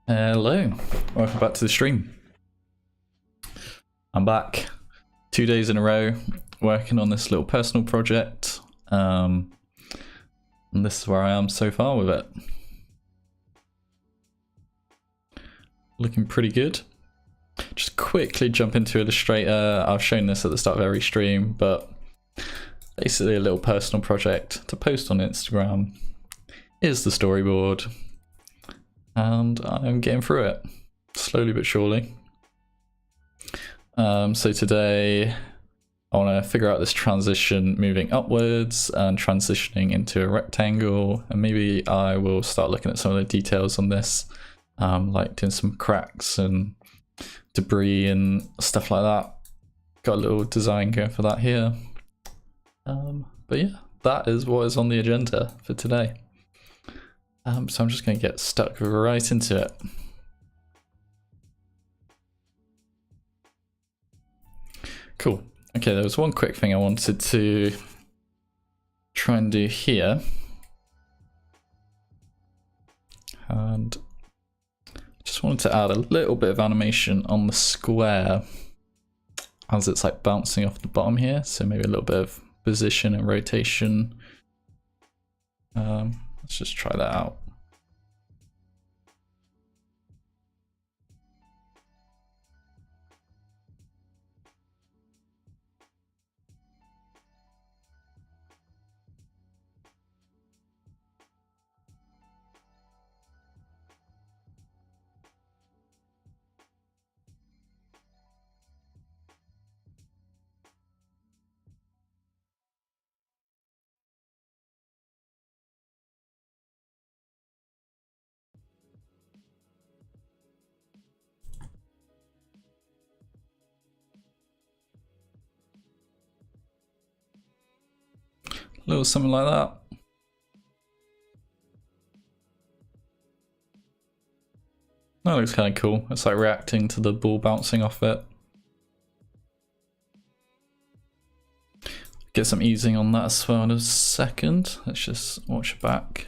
Hello, welcome back to the stream. I'm back 2 days in a row working on this little personal project, and this is where I am so far with it. Looking pretty good. Just quickly jump into Illustrator. I've shown this at the start of every stream, but basically a little personal project to post on Instagram. Here's the storyboard. And I'm getting through it, slowly but surely. So today I want to figure out this transition moving upwards and transitioning into a rectangle, and maybe I will start looking at some of the details on this, like doing some cracks and debris and stuff like that. Got a little design going for that here. But yeah, that is what is on the agenda for today. So I'm just going to get stuck right into it. Cool. Okay, there was one quick thing I wanted to try and do here. And just wanted to add a little bit of animation on the square as it's like bouncing off the bottom here. So maybe a little bit of position and rotation. Let's just try that out. A little something like that. That looks kind of cool. It's like reacting to the ball bouncing off it. Get some easing on that as well in a second. Let's just watch it back.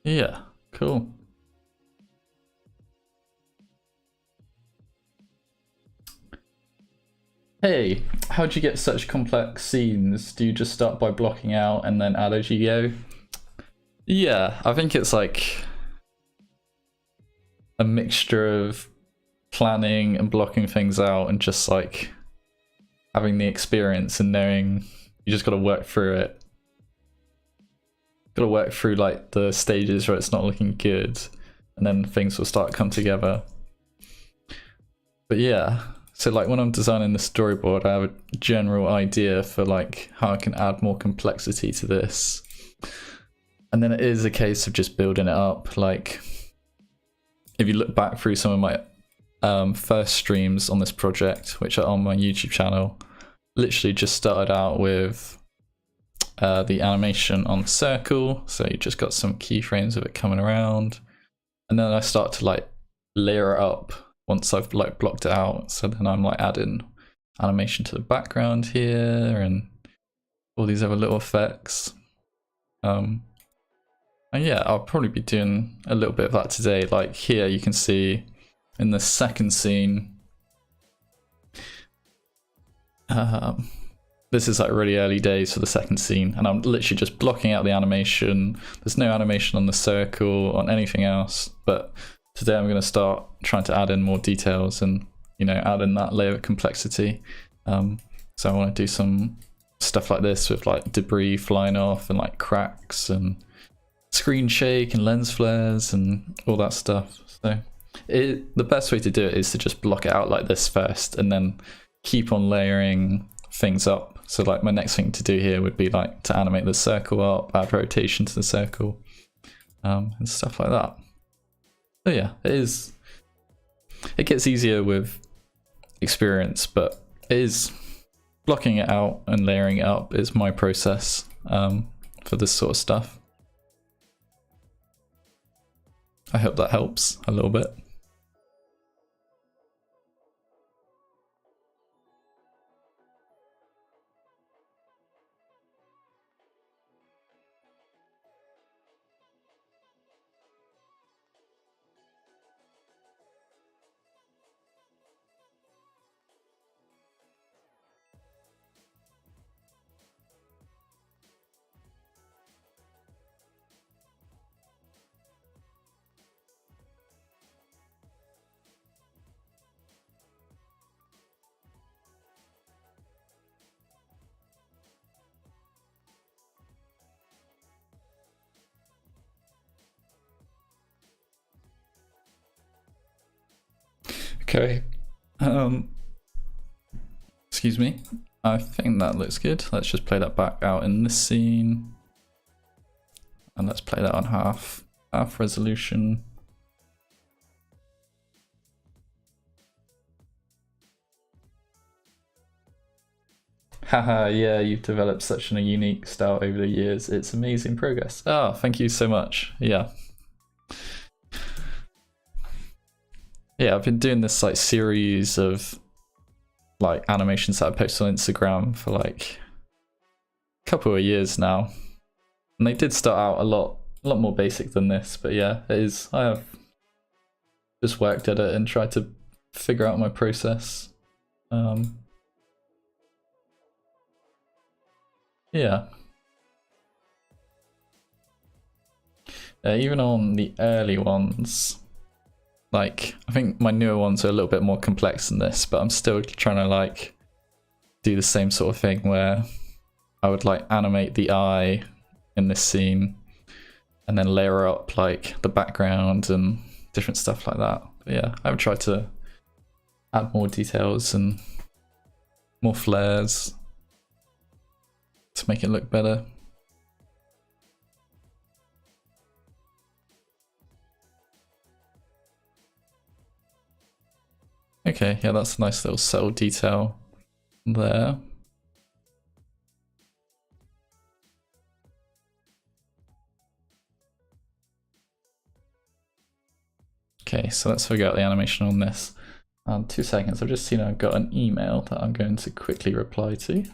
Yeah, cool. Hey, how'd you get such complex scenes? Do you just start by blocking out and then add as you go? Yeah, I think it's like a mixture of planning and blocking things out and just like having the experience and knowing you just got to work through it. Got to work through like the stages where it's not looking good, and then things will start to come together. But yeah. So like when I'm designing the storyboard, I have a general idea for like how I can add more complexity to this. And then it is a case of just building it up. Like if you look back through some of my first streams on this project, which are on my YouTube channel, literally just started out with the animation on the circle. So you just got some keyframes of it coming around. And then I start to like layer it up once I've like blocked it out. So then I'm like adding animation to the background here and all these other little effects. And yeah, I'll probably be doing a little bit of that today. Like here you can see in the second scene, this is like really early days for the second scene, and I'm literally just blocking out the animation. There's no animation on the circle, on anything else, but today I'm going to start trying to add in more details and, you know, add in that layer of complexity. So I want to do some stuff like this with like debris flying off and like cracks and screen shake and lens flares and all that stuff. So the best way to do it is to just block it out like this first and then keep on layering things up. So like my next thing to do here would be like to animate the circle up, add rotation to the circle, and stuff like that. So yeah, it gets easier with experience, but it is blocking it out and layering it up is my process for this sort of stuff. I hope that helps a little bit. Okay. Excuse me. I think that looks good. Let's just play that back out in this scene. And let's play that on half resolution. Haha, yeah, you've developed such a unique style over the years. It's amazing progress. Oh, thank you so much. Yeah. Yeah, I've been doing this like series of like animations that I post on Instagram for like a couple of years now. And they did start out a lot more basic than this, but yeah, it is. I have just worked at it and tried to figure out my process. Yeah. Even on the early ones, like, I think my newer ones are a little bit more complex than this, but I'm still trying to like do the same sort of thing where I would like animate the eye in this scene and then layer up like the background and different stuff like that. But yeah, I would try to add more details and more flares to make it look better. Okay, yeah, that's a nice little subtle detail there. Okay, so let's figure out the animation on this. 2 seconds, I've just seen I've got an email that I'm going to quickly reply to.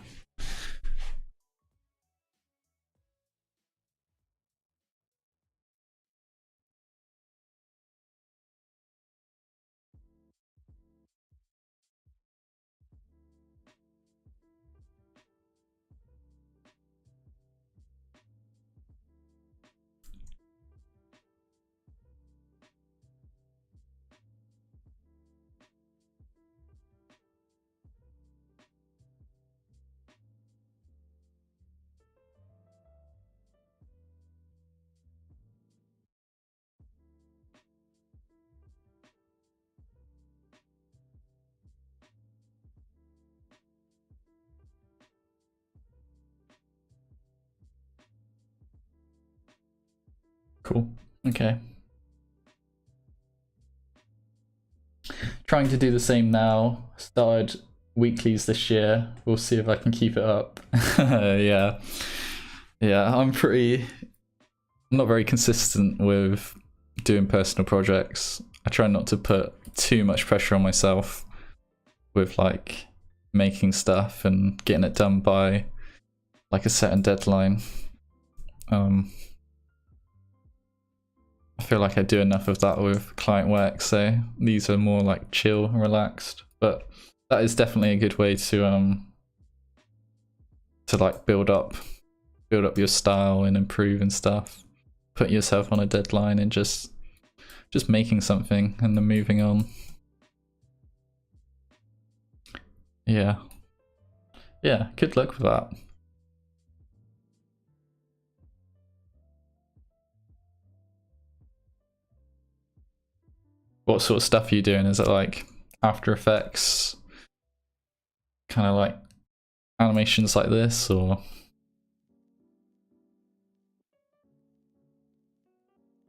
Cool, okay. Trying to do the same now. Started weeklies this year. We'll see if I can keep it up. Yeah. Yeah, I'm not very consistent with doing personal projects. I try not to put too much pressure on myself with like making stuff and getting it done by like a certain deadline. I feel like I do enough of that with client work, so these are more like chill and relaxed. But that is definitely a good way to like build up your style and improve and stuff. Put yourself on a deadline and just making something and then moving on. Yeah. Yeah, good luck with that. What sort of stuff are you doing? Is it like After Effects, kind of like animations like this, or?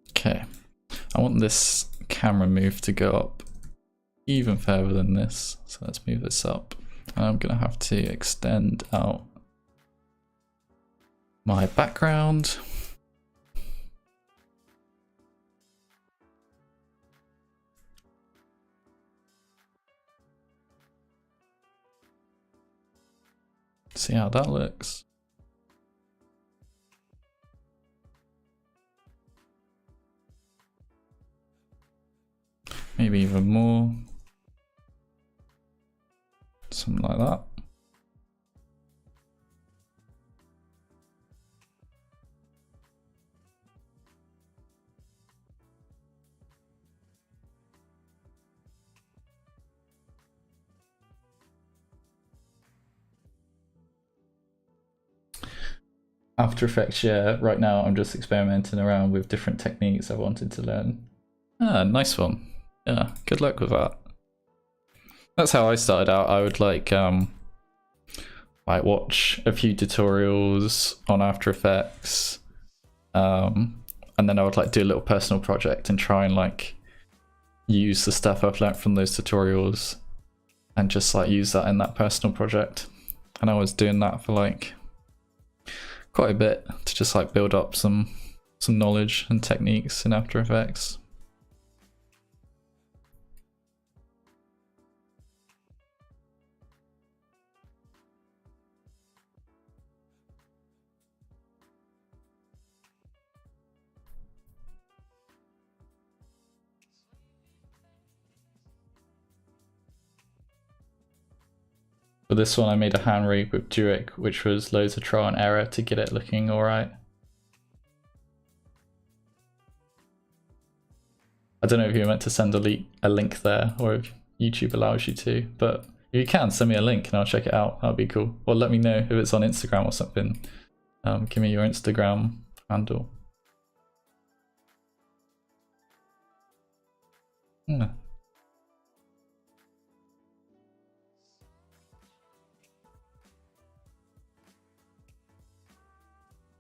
Okay, I want this camera move to go up even further than this, so let's move this up. And I'm gonna have to extend out my background. See how that looks. Maybe even more. Something like that. After Effects, yeah, right now I'm just experimenting around with different techniques I wanted to learn. Ah, nice one. Yeah, good luck with that. That's how I started out. I would like watch a few tutorials on After Effects, and then I would like do a little personal project and try and like use the stuff I've learned from those tutorials and just like use that in that personal project. And I was doing that for like quite a bit to just like build up some knowledge and techniques in After Effects. For this one I made a hand rig with Duic, which was loads of trial and error to get it looking alright. I don't know if you're meant to send a link there or if YouTube allows you to, but if you can, send me a link and I'll check it out. That'd be cool. Or let me know if it's on Instagram or something. Give me your Instagram handle.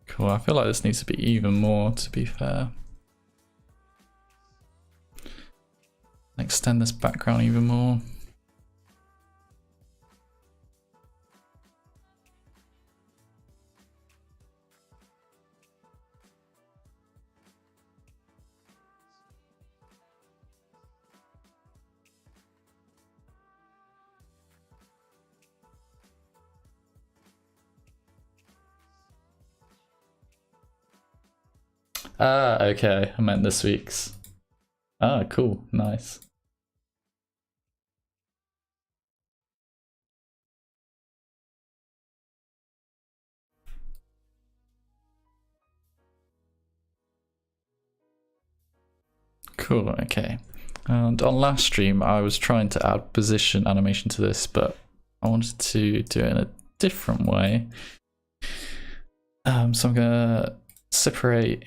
Cool, I feel like this needs to be even more, to be fair. Extend this background even more. Ah, okay, I meant this week's. Ah, cool, nice. Cool, okay. And on last stream, I was trying to add position animation to this, but I wanted to do it in a different way. So I'm gonna separate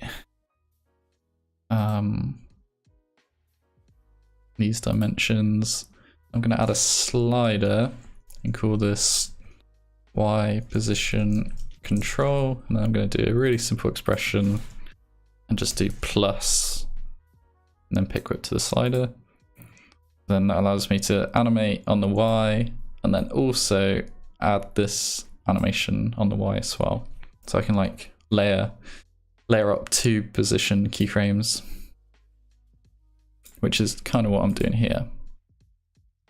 these dimensions. I'm gonna add a slider and call this Y position control, and then I'm gonna do a really simple expression and just do plus and then pick whip to the slider. Then that allows me to animate on the Y and then also add this animation on the Y as well. So I can like layer up 2 position keyframes, which is kind of what I'm doing here.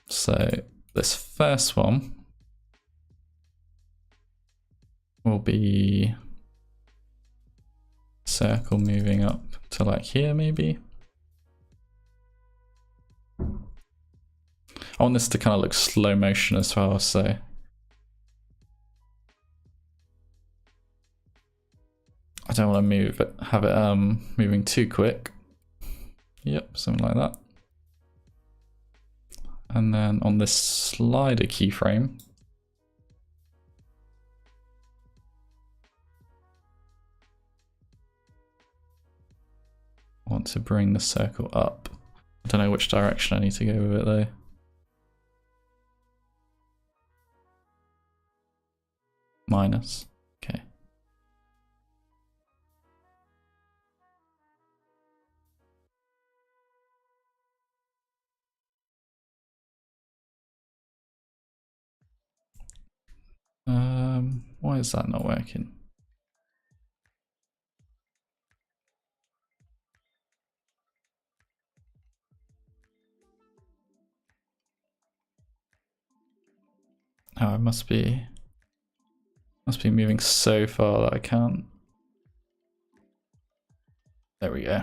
So this first one will be circle moving up to like here maybe. I want this to kind of look slow motion as well, so I don't want to have it moving too quick. Yep, something like that. And then on this slider keyframe, I want to bring the circle up. I don't know which direction I need to go with it though. Minus, okay. Why is that not working? Oh, it must be moving so far that I can't. There we go.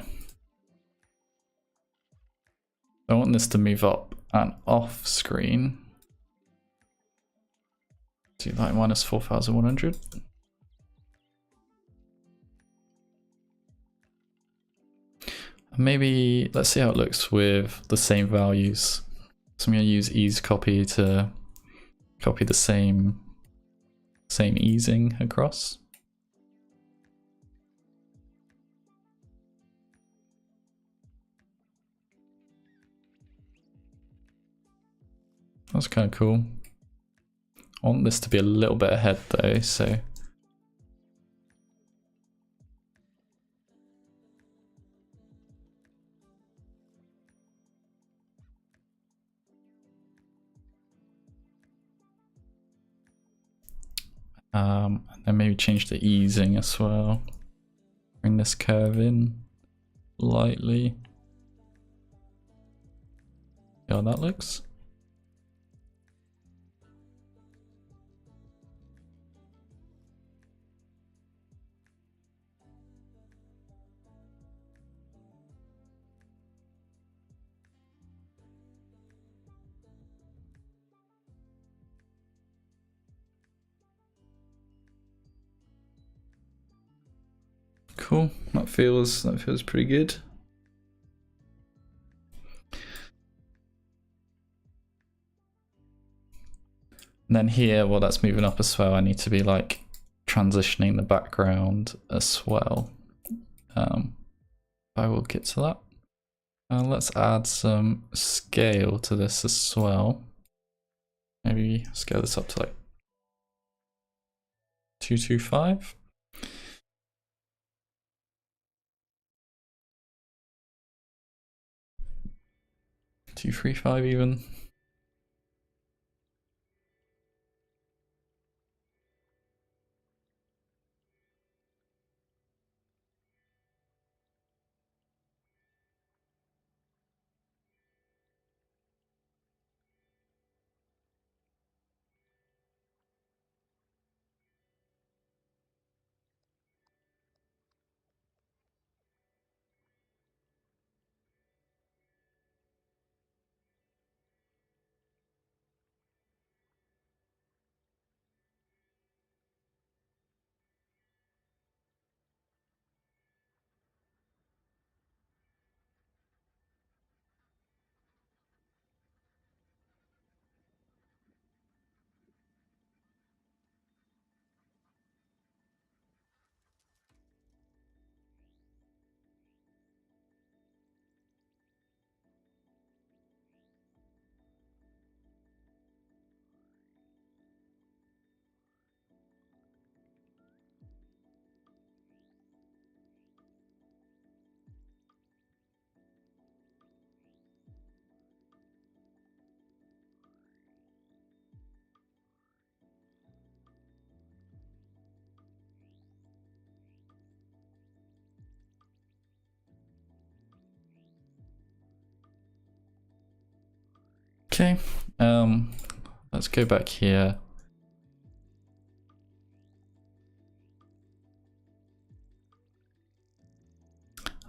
I want this to move up and off screen to like minus 4,100. Maybe let's see how it looks with the same values. So I'm going to use ease copy to copy the same easing across. That's kind of cool. I want this to be a little bit ahead though, so and then maybe change the easing as well. Bring this curve in lightly. See how that looks. Cool. That feels pretty good. And then here, while that's moving up as well, I need to be like transitioning the background as well. I will get to that. Let's add some scale to this as well. Maybe scale this up to like 225. $235 even. Okay, let's go back here.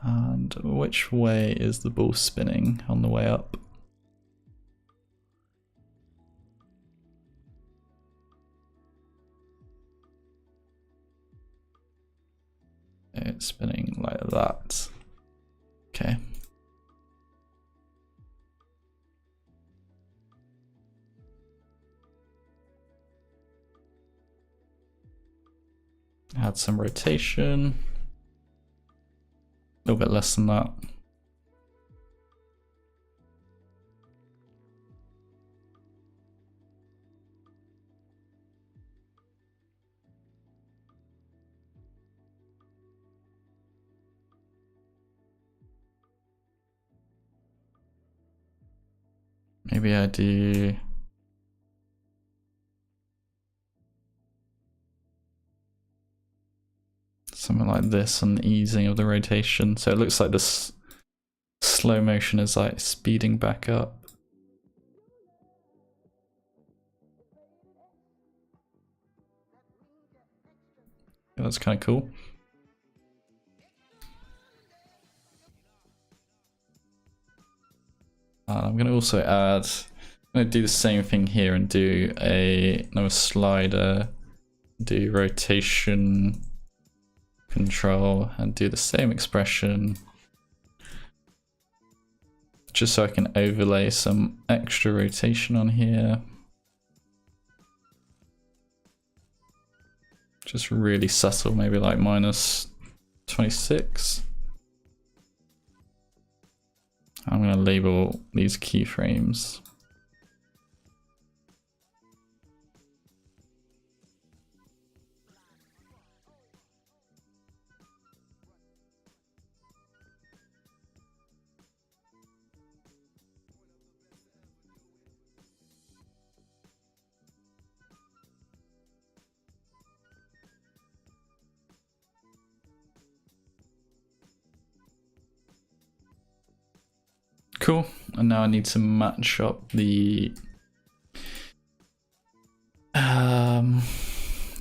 And which way is the ball spinning on the way up? It's spinning like that. Okay. Add some rotation. A little bit less than that. Maybe I do something like this on the easing of the rotation. So it looks like this slow motion is like speeding back up. Yeah, that's kind of cool. I'm going to also add, I'm going to do the same thing here and do another slider, do rotation control and do the same expression, just so I can overlay some extra rotation on here. Just really subtle, maybe like -26. I'm going to label these keyframes. Cool. And now I need to match up the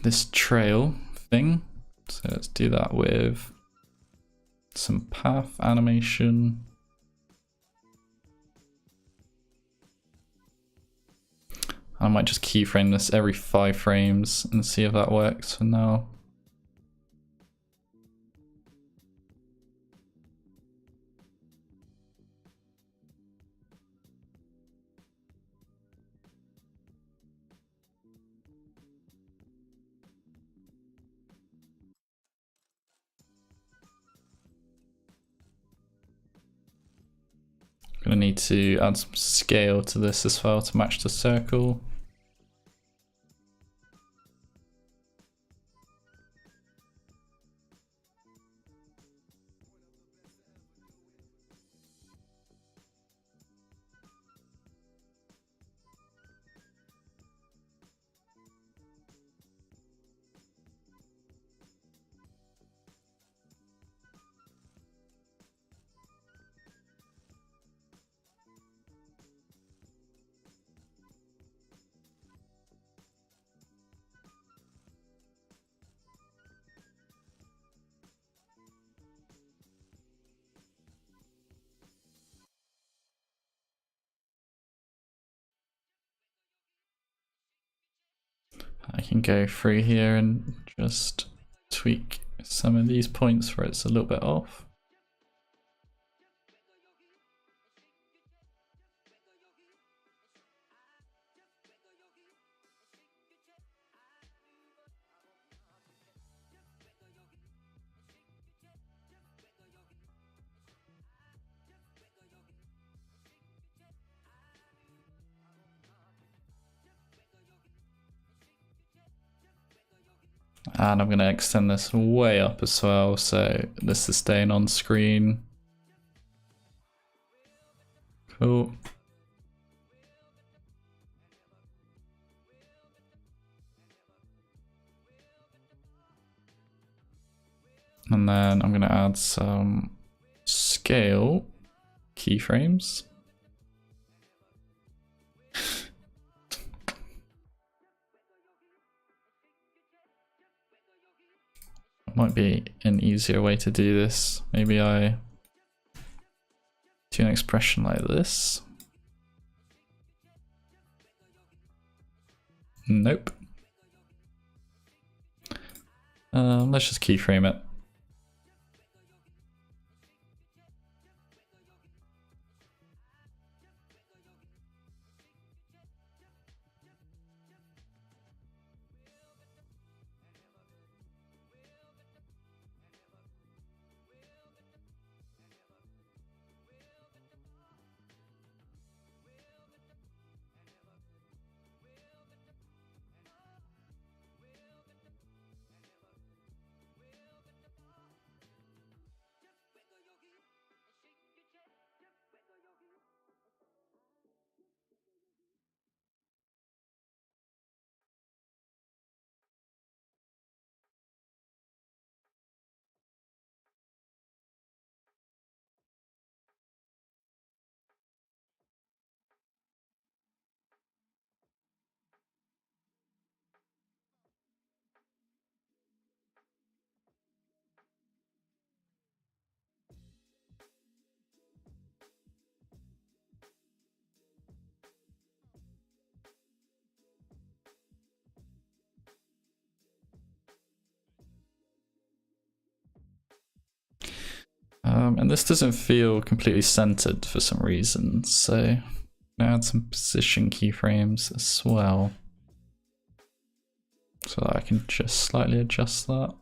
this trail thing. So let's do that with some path animation. I might just keyframe this every 5 frames and see if that works for now. Gonna need to add some scale to this as well to match the circle. I can go through here and just tweak some of these points where it's a little bit off. And I'm going to extend this way up as well, so this is staying on screen. Cool. And then I'm going to add some scale keyframes. Might be an easier way to do this. Maybe I do an expression like this. Nope. Let's just keyframe it. And this doesn't feel completely centered for some reason, so I'm gonna add some position keyframes as well, so that I can just slightly adjust that.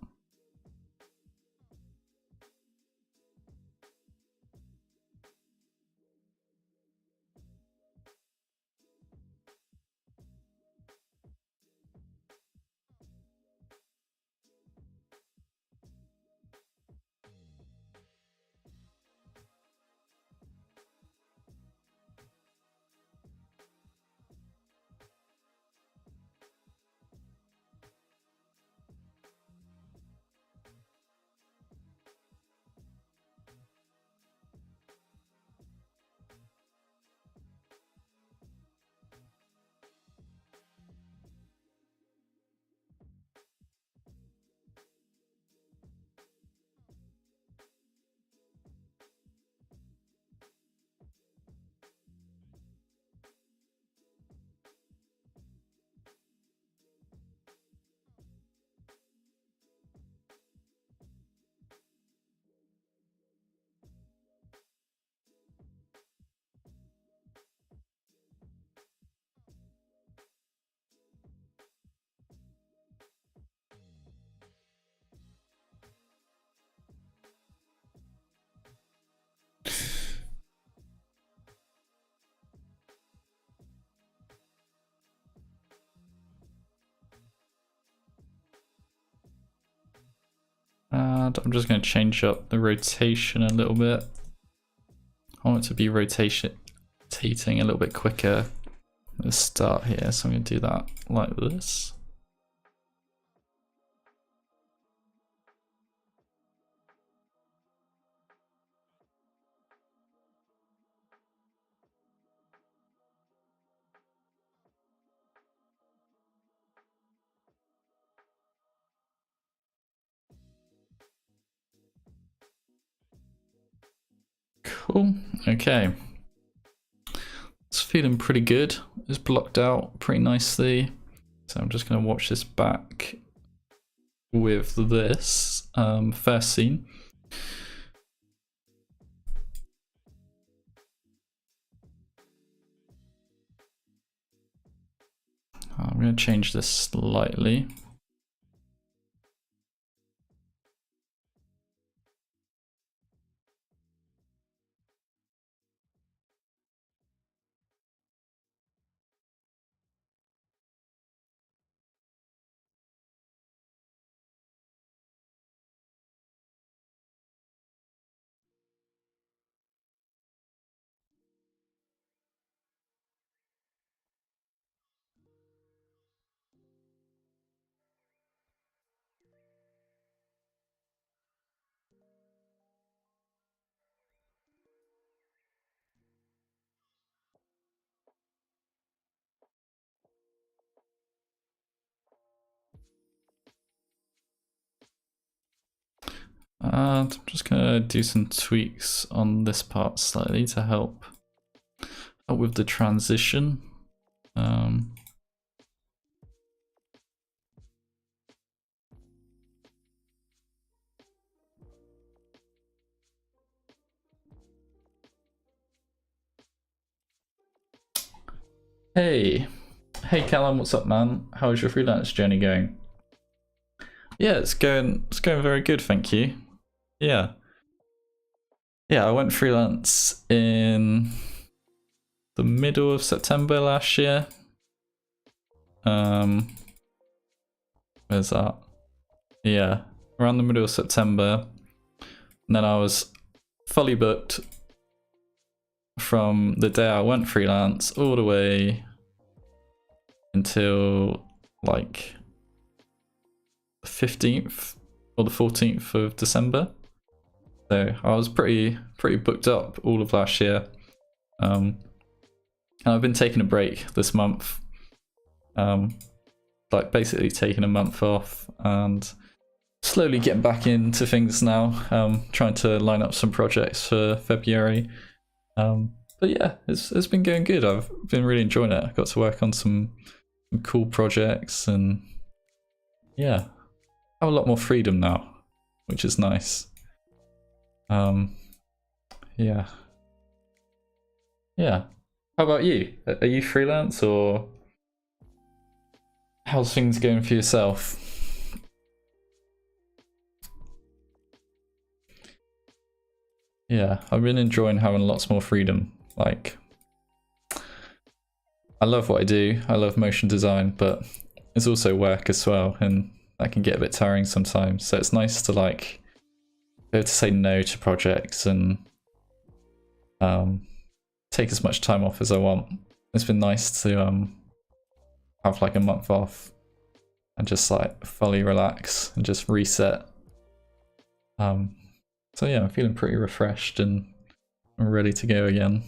And I'm just going to change up the rotation a little bit. I want it to be rotating a little bit quicker. Let's start here, so I'm going to do that like this. Cool, okay. It's feeling pretty good. It's blocked out pretty nicely. So I'm just going to watch this back with this first scene. I'm going to change this slightly. And I'm just going to do some tweaks on this part slightly to help with the transition. Hey Callum, what's up, man? How's your freelance journey going? Yeah, it's going very good, thank you. Yeah, I went freelance in the middle of September last year. Where's that? Yeah, around the middle of September. And then I was fully booked from the day I went freelance all the way until like the 15th or the 14th of December. So I was pretty booked up all of last year. And I've been taking a break this month. Like basically taking a month off and slowly getting back into things now. Trying to line up some projects for February. But yeah, it's been going good. I've been really enjoying it. I got to work on some cool projects and yeah, I have a lot more freedom now, which is nice. Yeah. How about you? Are you freelance or how's things going for yourself? Yeah, I've been enjoying having lots more freedom. Like, I love what I do. I love motion design, but it's also work as well, and that can get a bit tiring sometimes. So it's nice to like be able to say no to projects and take as much time off as I want. It's been nice to have like a month off and just like fully relax and just reset. So yeah, I'm feeling pretty refreshed and I'm ready to go again.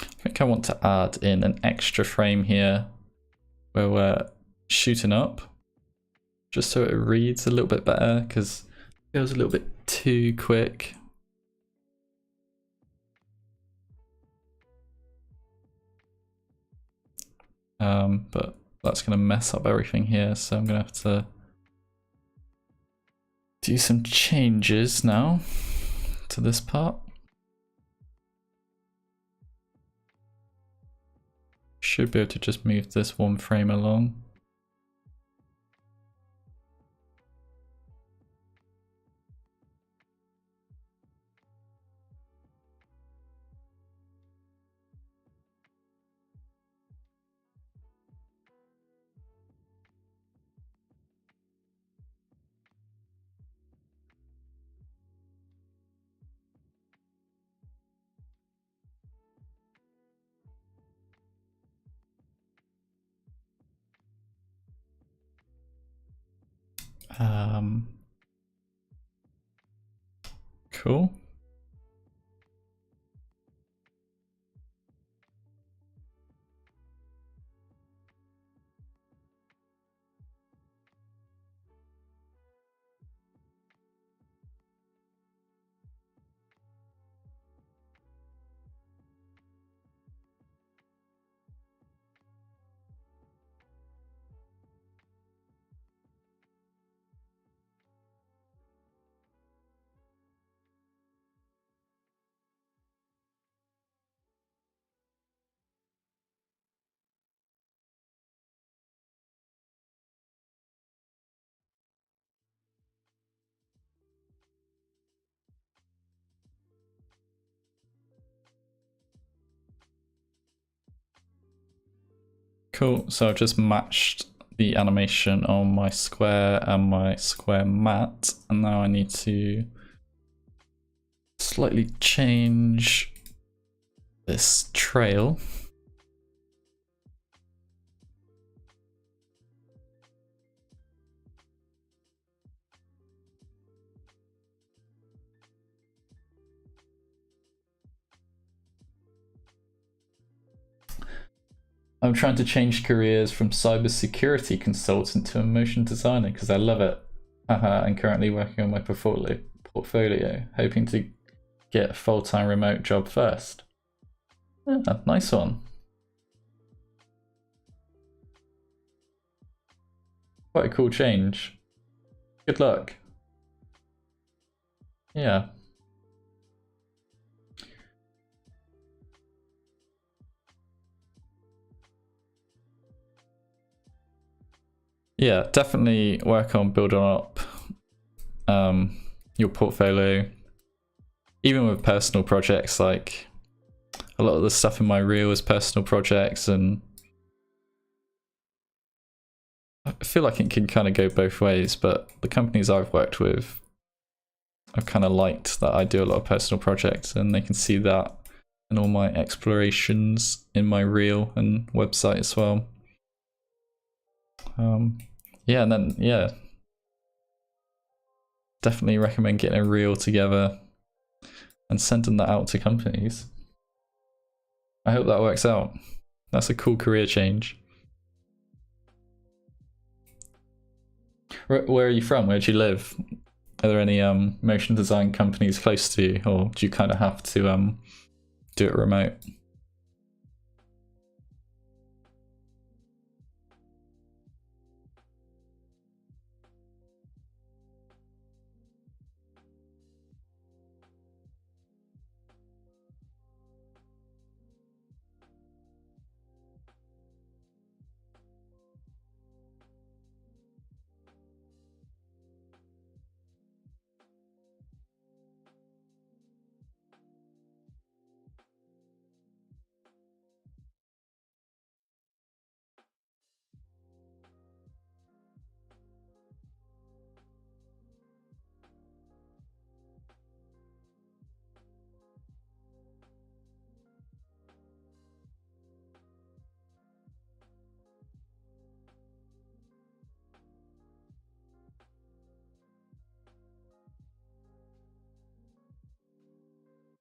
I think I want to add in an extra frame here where we're shooting up, just so it reads a little bit better because it feels a little bit too quick. but that's going to mess up everything here, so I'm going to have to do some changes now to this part. Should be able to just move this one frame along. Cool. Cool, so I've just matched the animation on my square and my square mat, and now I need to slightly change this trail. I'm trying to change careers from cybersecurity consultant to a motion designer because I love it. And currently working on my portfolio, hoping to get a full-time remote job first. Yeah, nice one. Quite a cool change. Good luck. Yeah. Yeah, definitely work on building up your portfolio. Even with personal projects, like a lot of the stuff in my reel is personal projects, and I feel like it can kind of go both ways, but the companies I've worked with, I've kind of liked that I do a lot of personal projects and they can see that in all my explorations in my reel and website as well. Yeah, and then, yeah, definitely recommend getting a reel together and sending that out to companies. I hope that works out. That's a cool career change. Where are you from? Where do you live? Are there any motion design companies close to you, or do you kind of have to do it remote?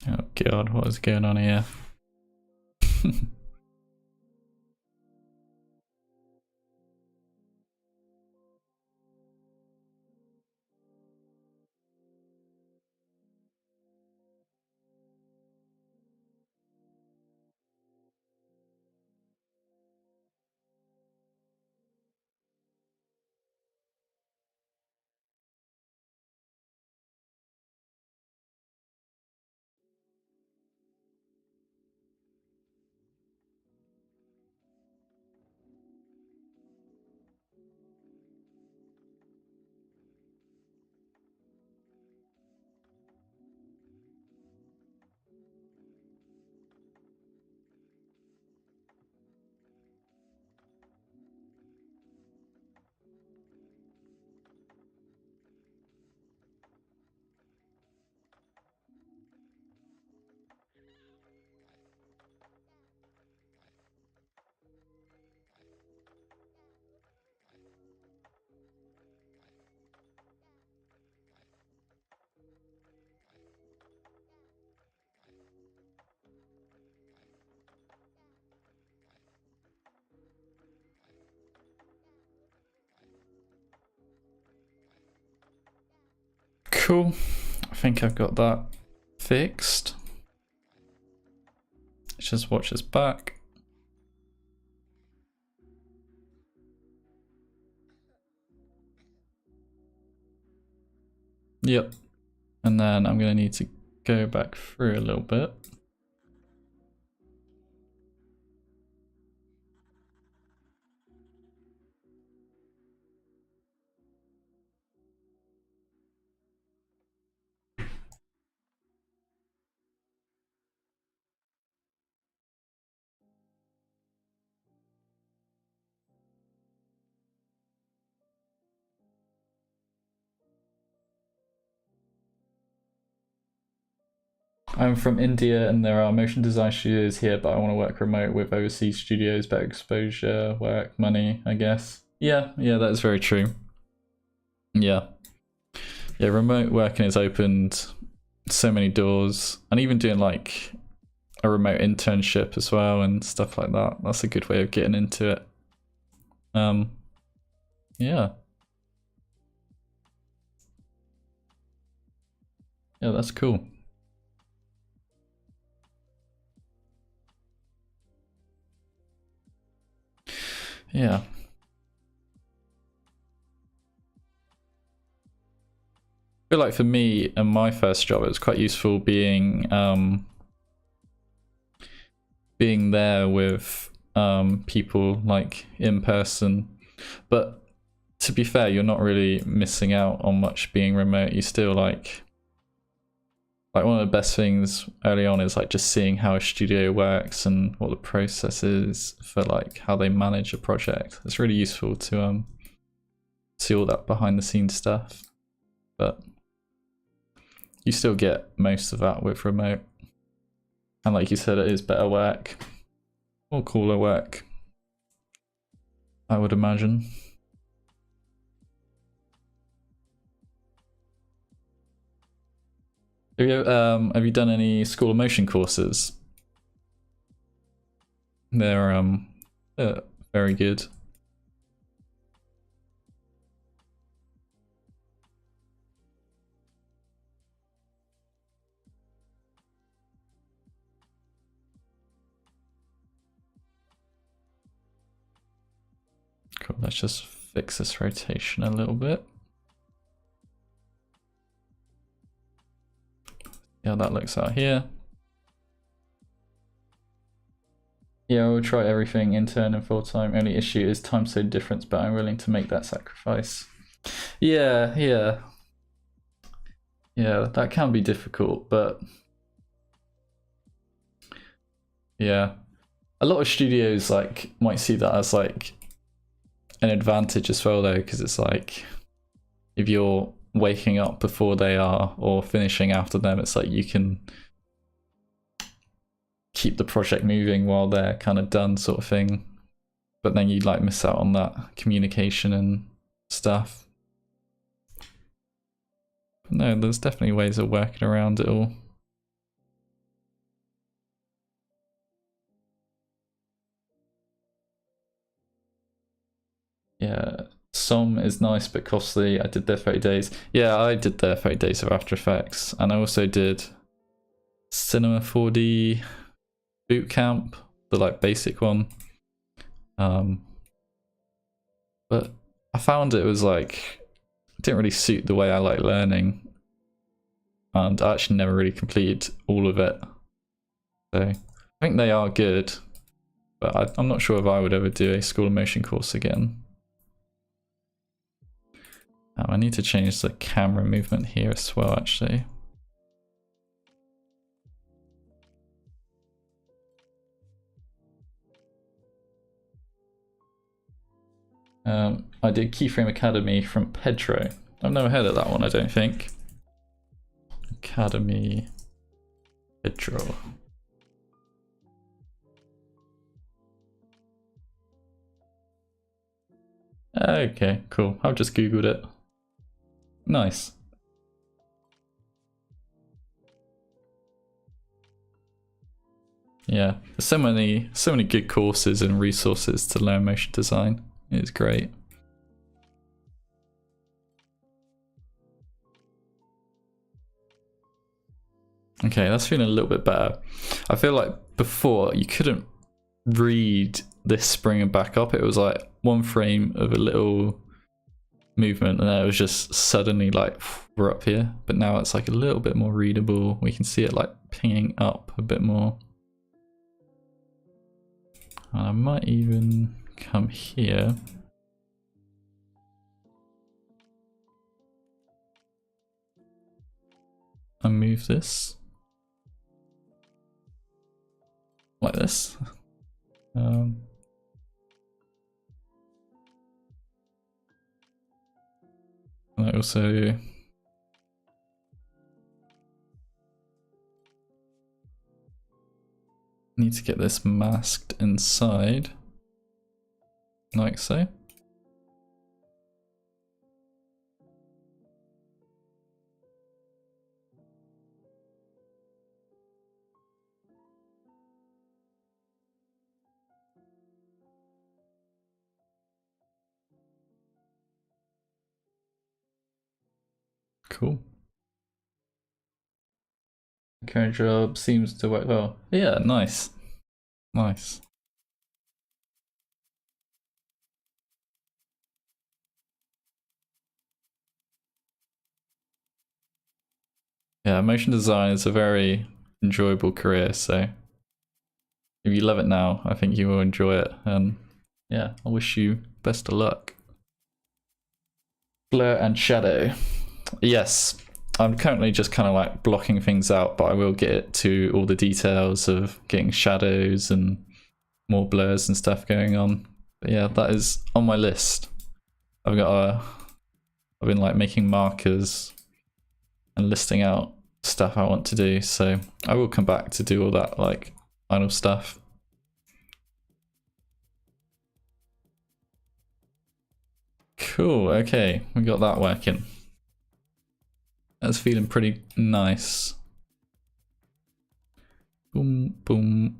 Oh god, what is going on here? Cool. I think I've got that fixed. Let's just watch this back. Yep. And then I'm going to need to go back through a little bit. I'm from India and there are motion design studios here, but I want to work remote with overseas studios, better exposure, work, money, I guess. Yeah, that is very true. Yeah, remote working has opened so many doors, and even doing like a remote internship as well and stuff like that. That's a good way of getting into it. Yeah, that's cool. Yeah. I feel like for me and my first job, it was quite useful being there with people like in person. But to be fair, you're not really missing out on much being remote. You still like one of the best things early on is like just seeing how a studio works and what the process is for like how they manage a project. It's really useful to see all that behind the scenes stuff. But you still get most of that with remote. And like you said, it is better work. Or cooler work, I would imagine. Have you done any School of Motion courses? They're very good. Cool, let's just fix this rotation a little bit. Yeah, that looks out here. Yeah, we'll try everything intern and full time. Only issue is time zone difference, but I'm willing to make that sacrifice. Yeah, that can be difficult, but yeah, a lot of studios like might see that as like an advantage as well, though, because it's like if you're waking up before they are or finishing after them, it's like you can keep the project moving while they're kind of done, sort of thing. But then you'd like miss out on that communication and stuff. No, there's definitely ways of working around it all. Yeah, Som is nice but costly. I did their 30 days. Yeah, I did their 30 days of After Effects, and I also did Cinema 4D boot camp, the like basic one. But I found it was like it didn't really suit the way I like learning, and I actually never really completed all of it. So I think they are good, but I'm not sure if I would ever do a School of Motion course again. I need to change the camera movement here as well, actually. I did Keyframe Academy from Pedro. I've never heard of that one, I don't think. Academy Pedro. Okay, cool. I've just Googled it. Nice. Yeah, there's so many good courses and resources to learn motion design. It's great. Okay, that's feeling a little bit better. I feel like before you couldn't read this spring and back up. It was like one frame of a little movement and then it was just suddenly like we're up here. But now it's like a little bit more readable. We can see it like pinging up a bit more. And I might even come here. And move this. Like this. I also need to get this masked inside, like so. Cool. Current job seems to work well. Yeah, nice. Nice. Yeah, motion design is a very enjoyable career, so if you love it now, I think you will enjoy it. And yeah, I wish you best of luck. Blur and shadow. Yes, I'm currently just kind of like blocking things out, but I will get to all the details of getting shadows and more blurs and stuff going on. But yeah, that is on my list. I've been like making markers and listing out stuff I want to do, so I will come back to do all that like final stuff. Cool, okay, we got that working. That's feeling pretty nice. Boom, boom,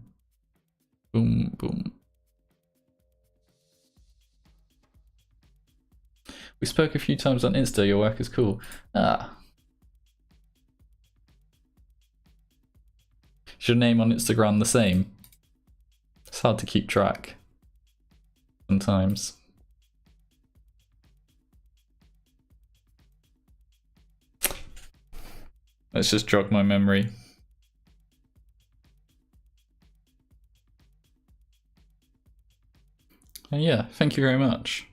boom, boom. We spoke a few times on Insta, your work is cool. Ah. Is your name on Instagram the same? It's hard to keep track sometimes. Let's just jog my memory. And yeah, thank you very much.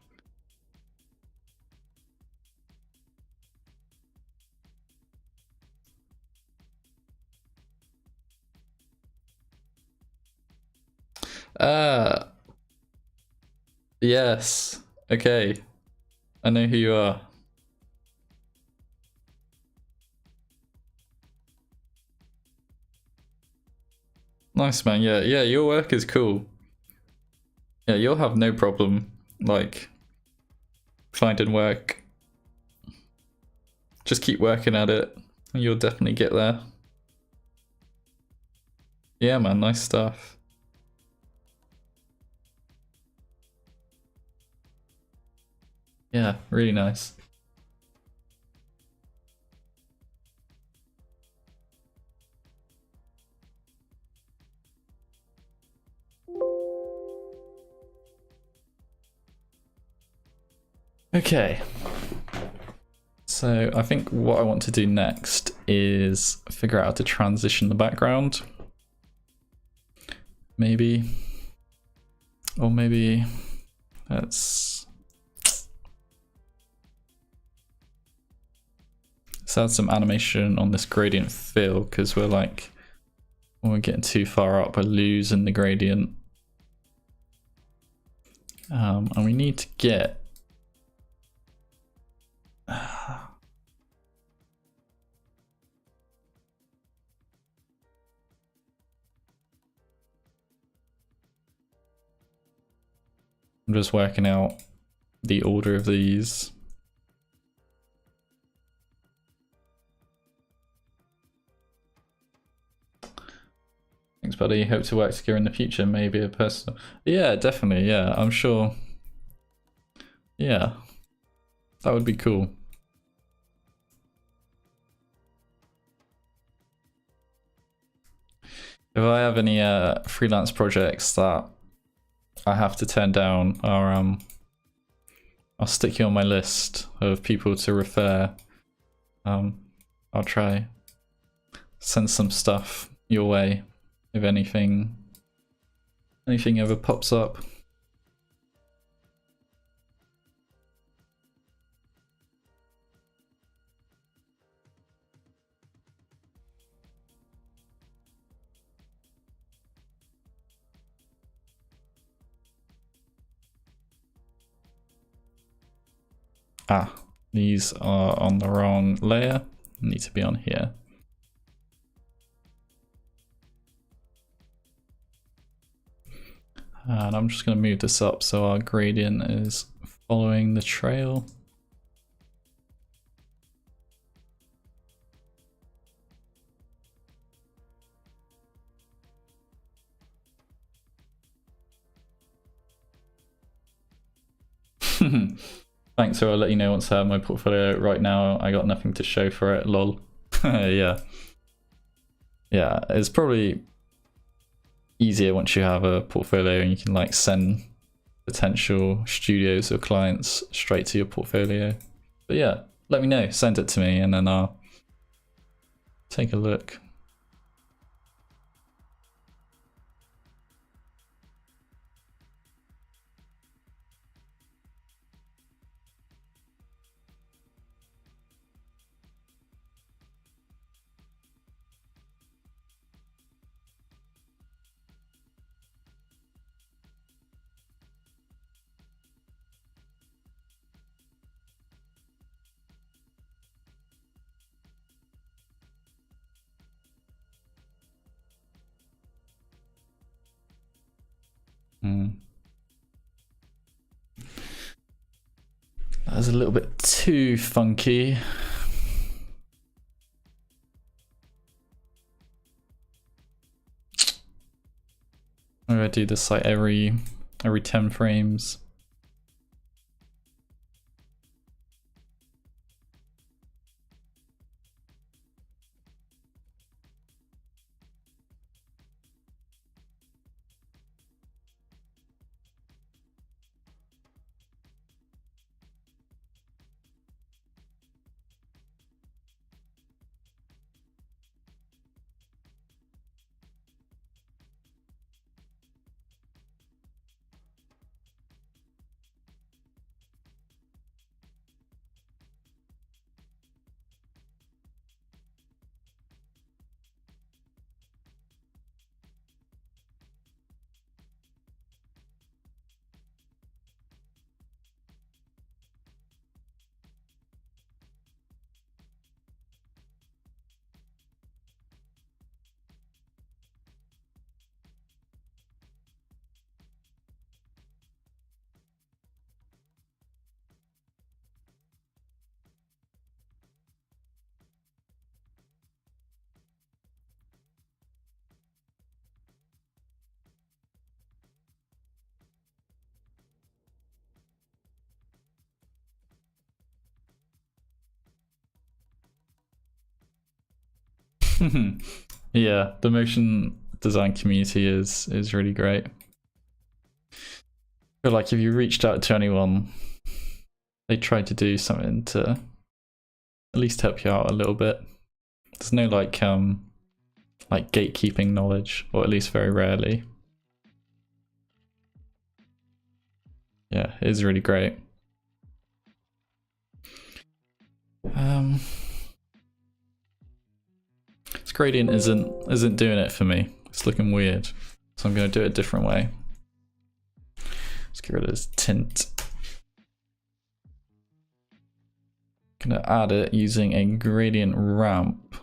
Yes. Okay. I know who you are. Nice, man. Yeah, yeah, your work is cool. Yeah, you'll have no problem, like, finding work. Just keep working at it, and you'll definitely get there. Yeah, man, nice stuff. Yeah, really nice. Okay. So I think what I want to do next is figure out how to transition the background. Maybe. Or maybe let's add some animation on this gradient fill, because we're like, when we're getting too far up, we're losing the gradient. And we need to get I'm just working out the order of these. Thanks, buddy. Hope to work together in the future. Maybe a personal. Yeah, definitely. Yeah, I'm sure. Yeah, that would be cool. If I have any freelance projects that I have to turn down, or I'll stick you on my list of people to refer. I'll try send some stuff your way if anything ever pops up. Ah, these are on the wrong layer. Need to be on here. And I'm just going to move this up so our gradient is following the trail. Thanks, so I'll let you know once I have my portfolio. Right now I got nothing to show for it, lol. Yeah, it's probably easier once you have a portfolio and you can like send potential studios or clients straight to your portfolio. But yeah, let me know, send it to me and then I'll take a look. That was a little bit too funky. I'm gonna do this like every 10 frames. Yeah, the motion design community is really great. I feel like if you reached out to anyone, they tried to do something to at least help you out a little bit. There's no like gatekeeping knowledge, or at least very rarely. Yeah, it is really great. This gradient isn't doing it for me. It's looking weird, so I'm going to do it a different way. Let's get rid of this tint. I'm going to add it using a gradient ramp,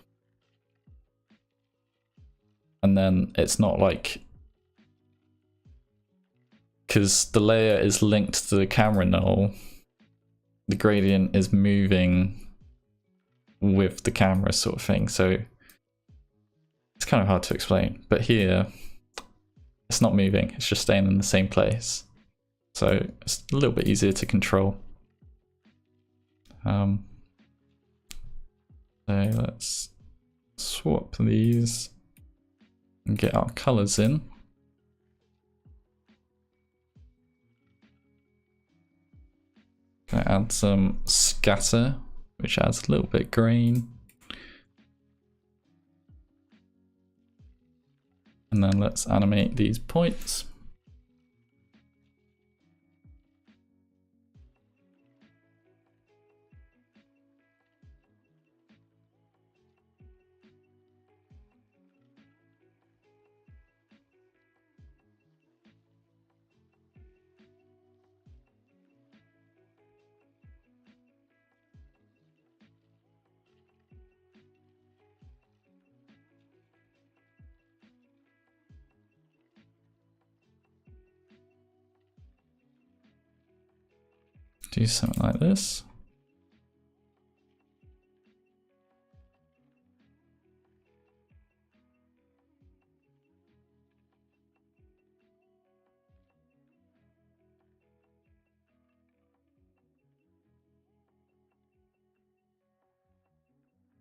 and then it's not like, because the layer is linked to the camera null, the gradient is moving with the camera sort of thing, so it's kind of hard to explain. But here it's not moving, it's just staying in the same place, so it's a little bit easier to control. So let's swap these. And get our colors in. Gonna add some scatter, which adds a little bit green. And then let's animate these points. Do something like this.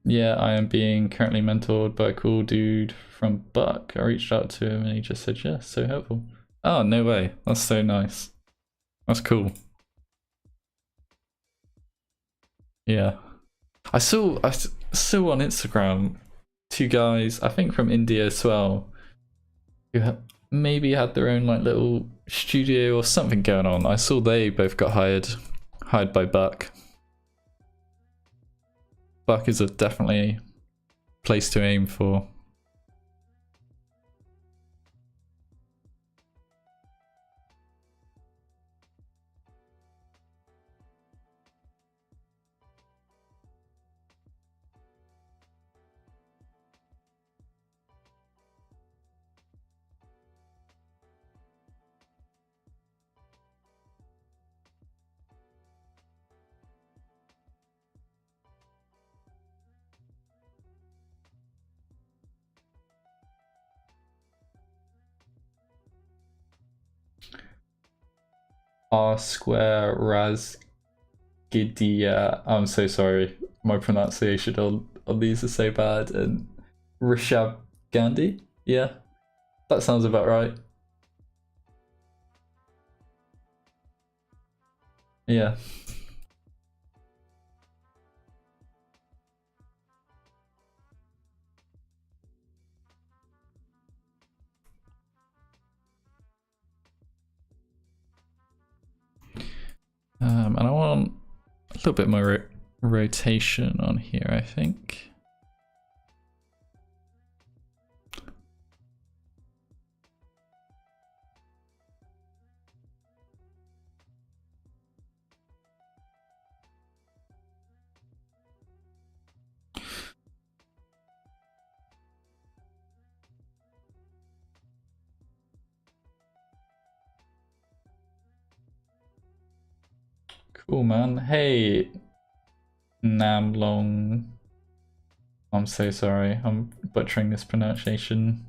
Yeah, I am being currently mentored by a cool dude from Buck. I reached out to him and he just said yes, so helpful. Oh, no way. That's so nice. That's cool. Yeah. I saw on Instagram 2 guys, I think from India as well, who maybe had their own like little studio or something going on. I saw they both got hired by Buck. Buck is a definitely place to aim for. R square Razgidia. I'm so sorry. My pronunciation on these is so bad. And Rishabh Gandhi. Yeah, that sounds about right. Yeah. And I want a little bit more rotation on here, I think. Cool, man. Hey, Namlong. I'm so sorry. I'm butchering this pronunciation.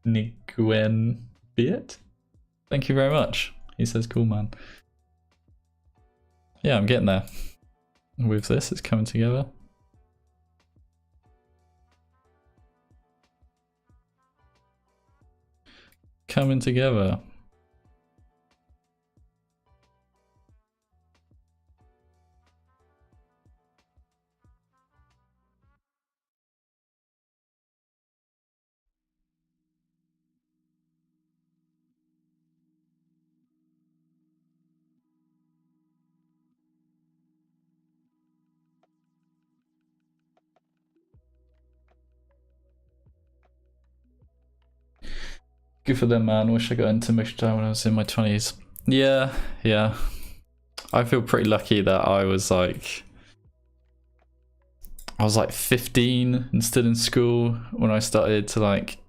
Nguyen Viet? Thank you very much. He says, cool, man. Yeah, I'm getting there. With this, it's coming together. Coming together. Good for them, man. Wish I got into Motion Time when I was in my 20s. Yeah, yeah. I feel pretty lucky that I was like 15 and still in school when I started to like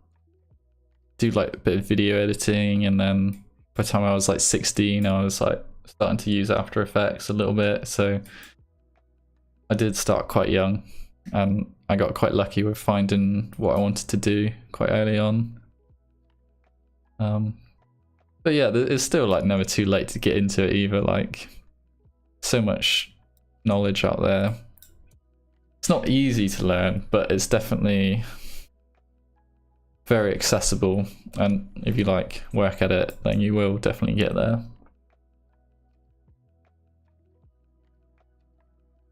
do like a bit of video editing, and then by the time I was like 16 I was like starting to use After Effects a little bit, so I did start quite young and I got quite lucky with finding what I wanted to do quite early on. But yeah, it's still like never too late to get into it either. Like, so much knowledge out there. It's not easy to learn, but it's definitely very accessible, and if you like work at it, then you will definitely get there.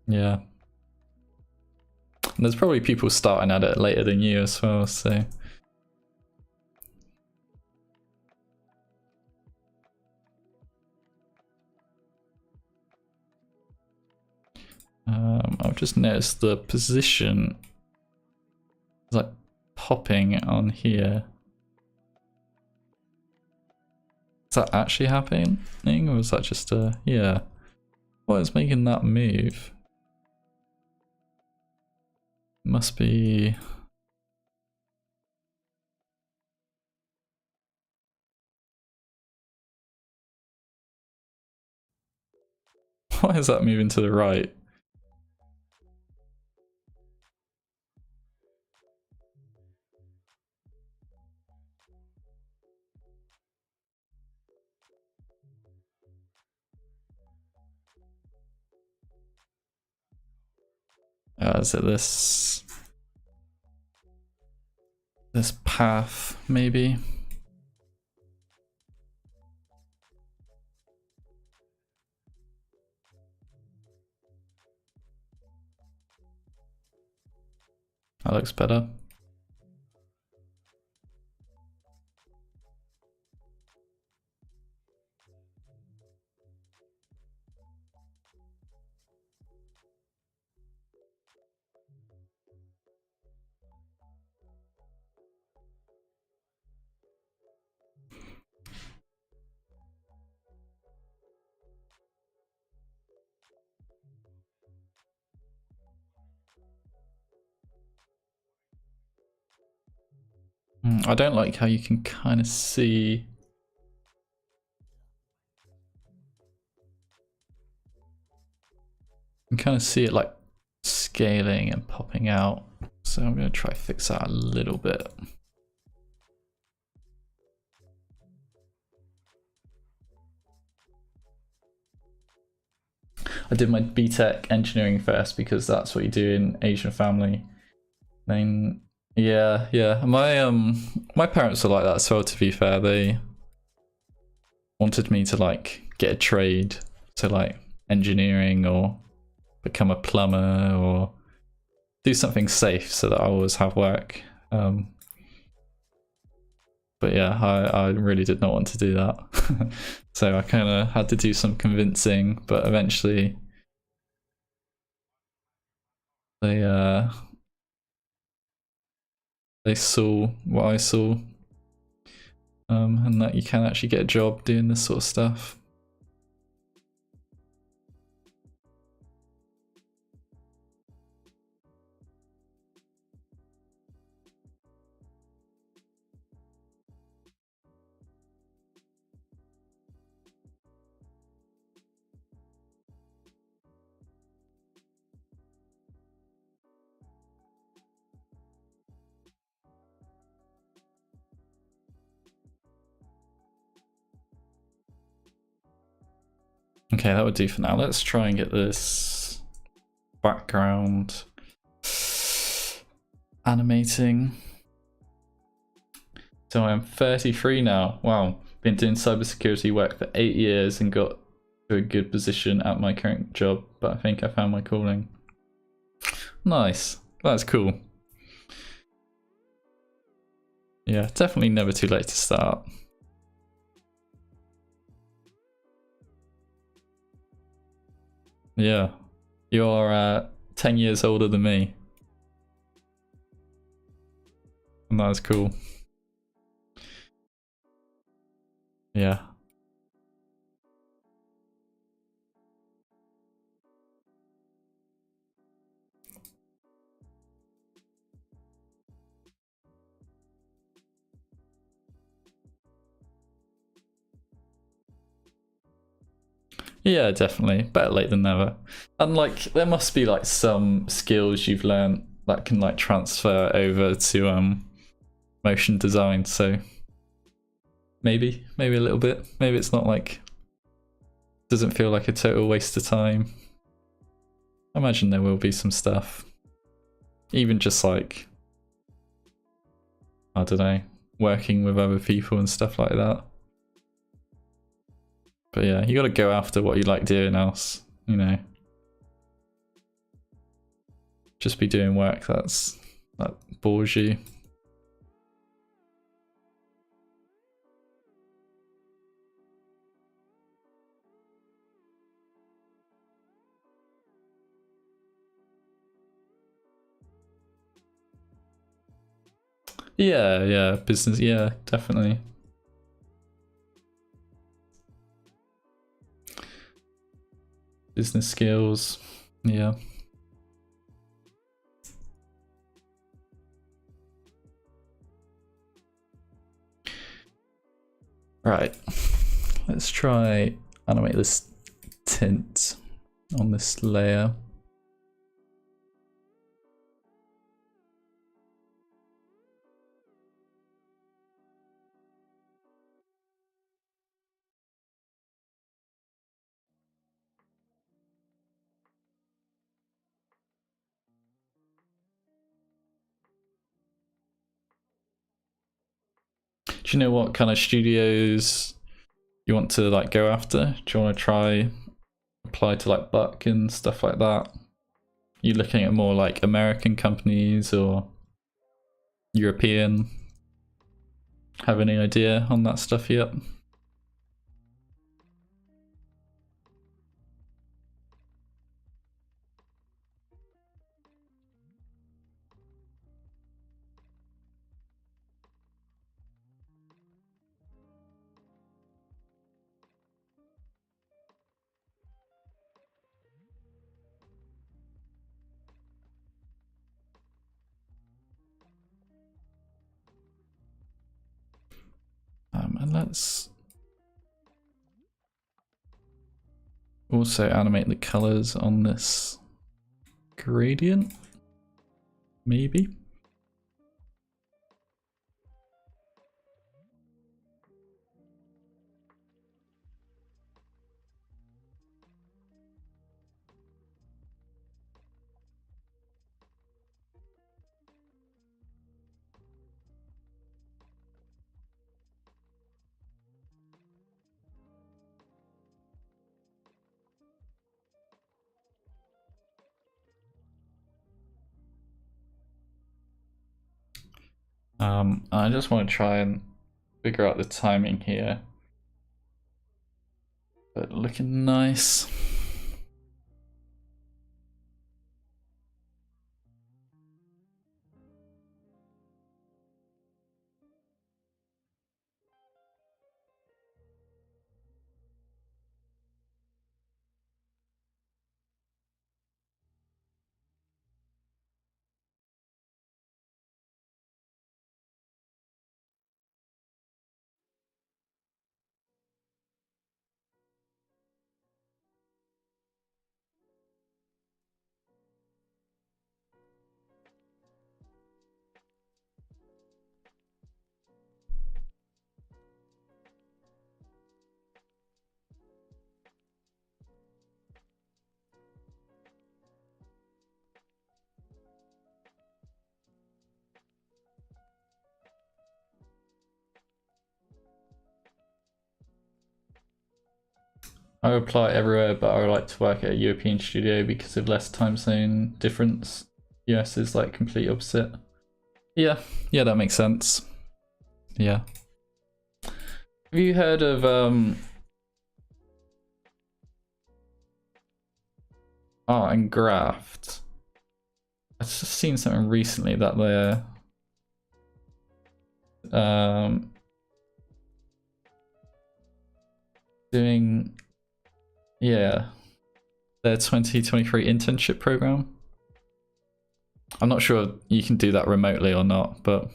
Yeah. And there's probably people starting at it later than you as well, so. I've just noticed the position is like popping on here. Is that actually happening, or is that just a, yeah? What is making that move? Must be. Why is that moving to the right? Is it this path, maybe? That looks better. I don't like how you can kind of see. You can kind of see it like scaling and popping out. So I'm going to try to fix that a little bit. I did my BTEC engineering first because that's what you do in Asian family. Then yeah. My parents were like that as well, to be fair. They wanted me to like get a trade, so like engineering or become a plumber or do something safe so that I always have work. But yeah, I really did not want to do that. So I kind of had to do some convincing, but eventually they saw what I saw, and that you can actually get a job doing this sort of stuff. Okay, that would do for now. Let's try and get this background animating. So I'm 33 now. Wow, been doing cybersecurity work for 8 years and got to a good position at my current job, but I think I found my calling. Nice, that's cool. Yeah, definitely never too late to start. Yeah, you're 10 years older than me. And that's cool. Yeah. Yeah, definitely. Better late than never. And like, there must be like some skills you've learned that can like transfer over to motion design. So maybe a little bit. Maybe it's not like, doesn't feel like a total waste of time. I imagine there will be some stuff. Even just like, I don't know, working with other people and stuff like that. But yeah, you got to go after what you like doing else, you know. Just be doing work that bores you. Yeah, business, yeah, definitely. Business skills, yeah. Right, let's try animate this tint on this layer. Do you know what kind of studios you want to like go after? Do you want to try apply to like Buck and stuff like that? You looking at more like American companies or European? Have any idea on that stuff yet? And let's also animate the colors on this gradient, maybe. I just want to try and figure out the timing here. But looking nice. I would apply everywhere, but I would like to work at a European studio because of less time zone difference. US is like complete opposite. Yeah, that makes sense. Yeah. Have you heard of Art and Graft? I've just seen something recently that they're doing, yeah, their 2023 internship program. I'm not sure you can do that remotely or not, but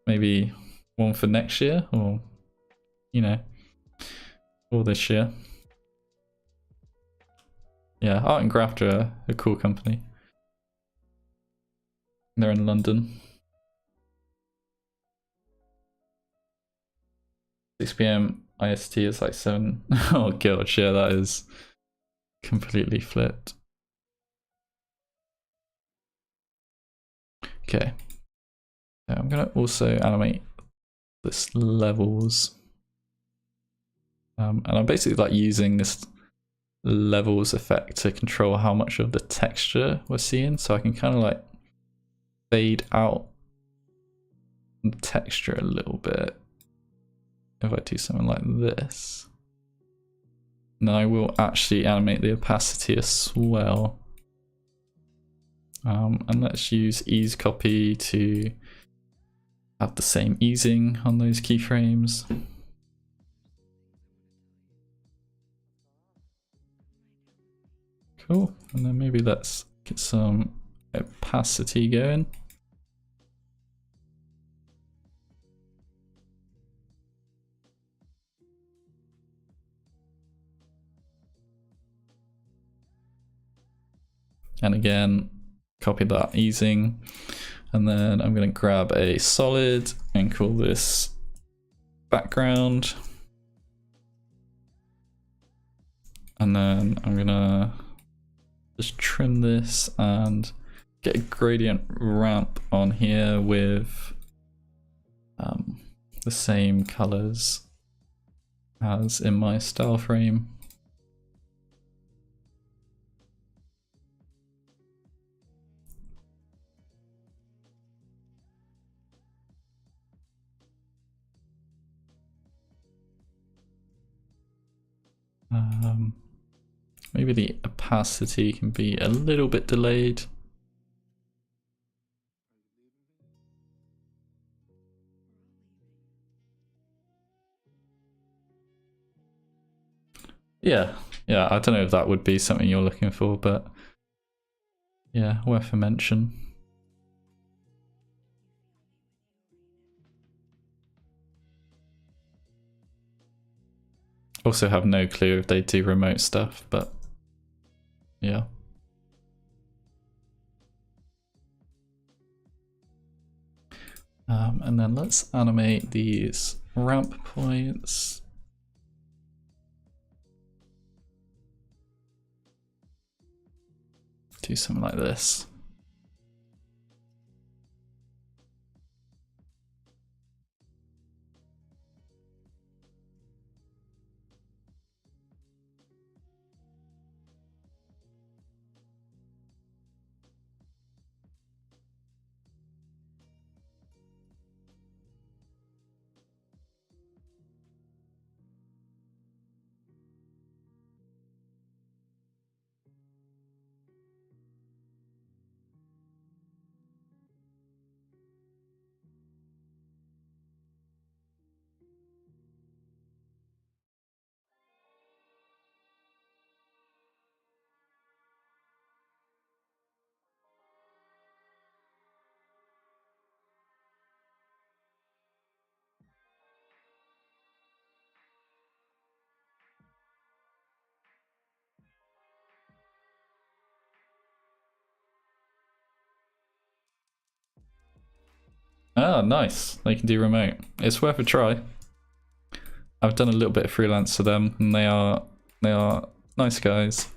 maybe one for next year or, you know, or this year. Yeah, Art and Graft are a cool company. They're in London. 6 PM IST is like 7. Oh god, yeah, that is completely flipped. Okay. So I'm going to also animate this levels. And I'm basically like using this levels effect to control how much of the texture we're seeing. So I can kind of like fade out the texture a little bit if I do something like this. And I will actually animate the opacity as well. And let's use ease copy to have the same easing on those keyframes. Cool, and then maybe let's get some opacity going. And again, copy that easing. And then I'm going to grab a solid and call this background. And then I'm going to just trim this and get a gradient ramp on here with the same colors as in my style frame. Maybe the opacity can be a little bit delayed. Yeah, I don't know if that would be something you're looking for, but yeah, worth a mention. Also have no clue if they do remote stuff, but yeah. And then let's animate these ramp points. Do something like this. Ah, nice. They can do remote. It's worth a try. I've done a little bit of freelance for them, and they are nice guys.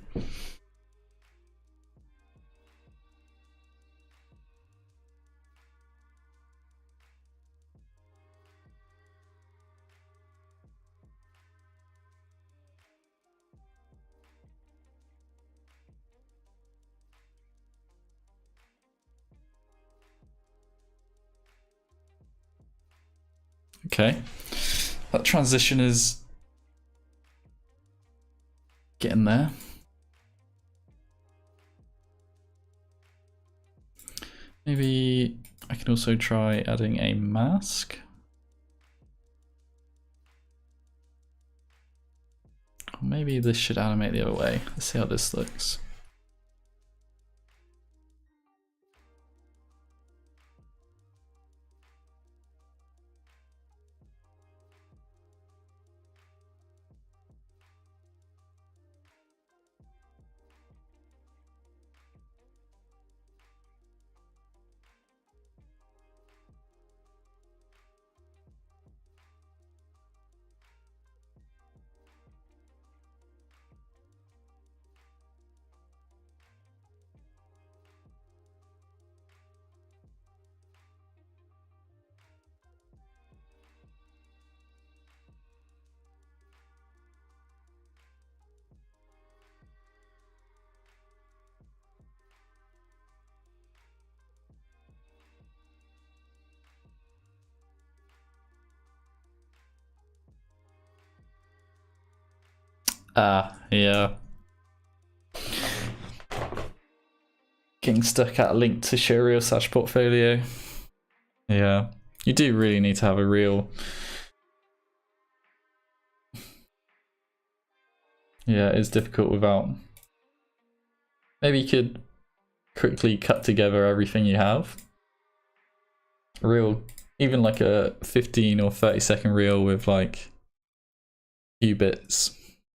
Okay, that transition is getting there. Maybe I can also try adding a mask. Or maybe this should animate the other way. Let's see how this looks. Ah, yeah. Getting stuck at a link to show real / portfolio. Yeah. You do really need to have a real... Yeah, it's difficult without... Maybe you could quickly cut together everything you have. Real, even like a 15 or 30-second reel with like few bits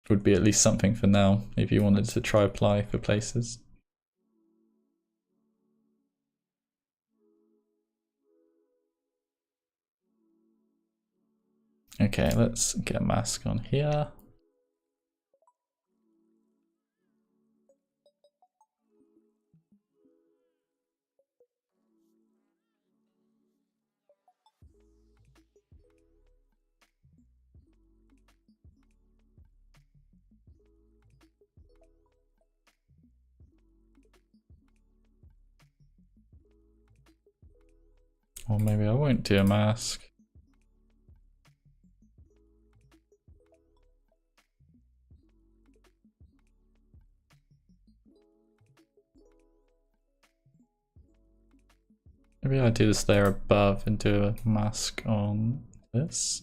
would be at least something for now if you wanted to try apply for places. Okay, let's get a mask on here. Or maybe I won't do a mask. Maybe I do this layer above and do a mask on this.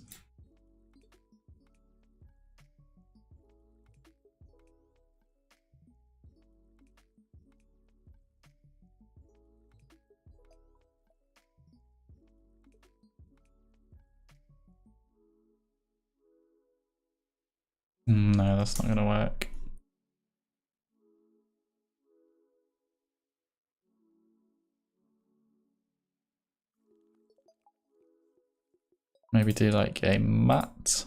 No, that's not gonna work. Maybe do like a matte.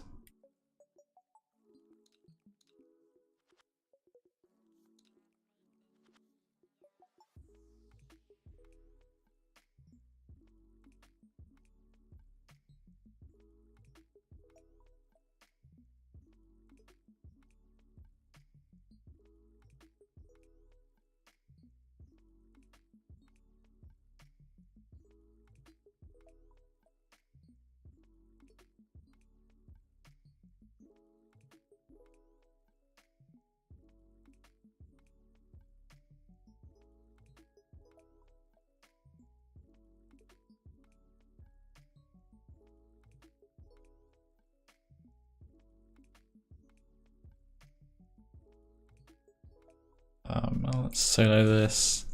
Let's solo this.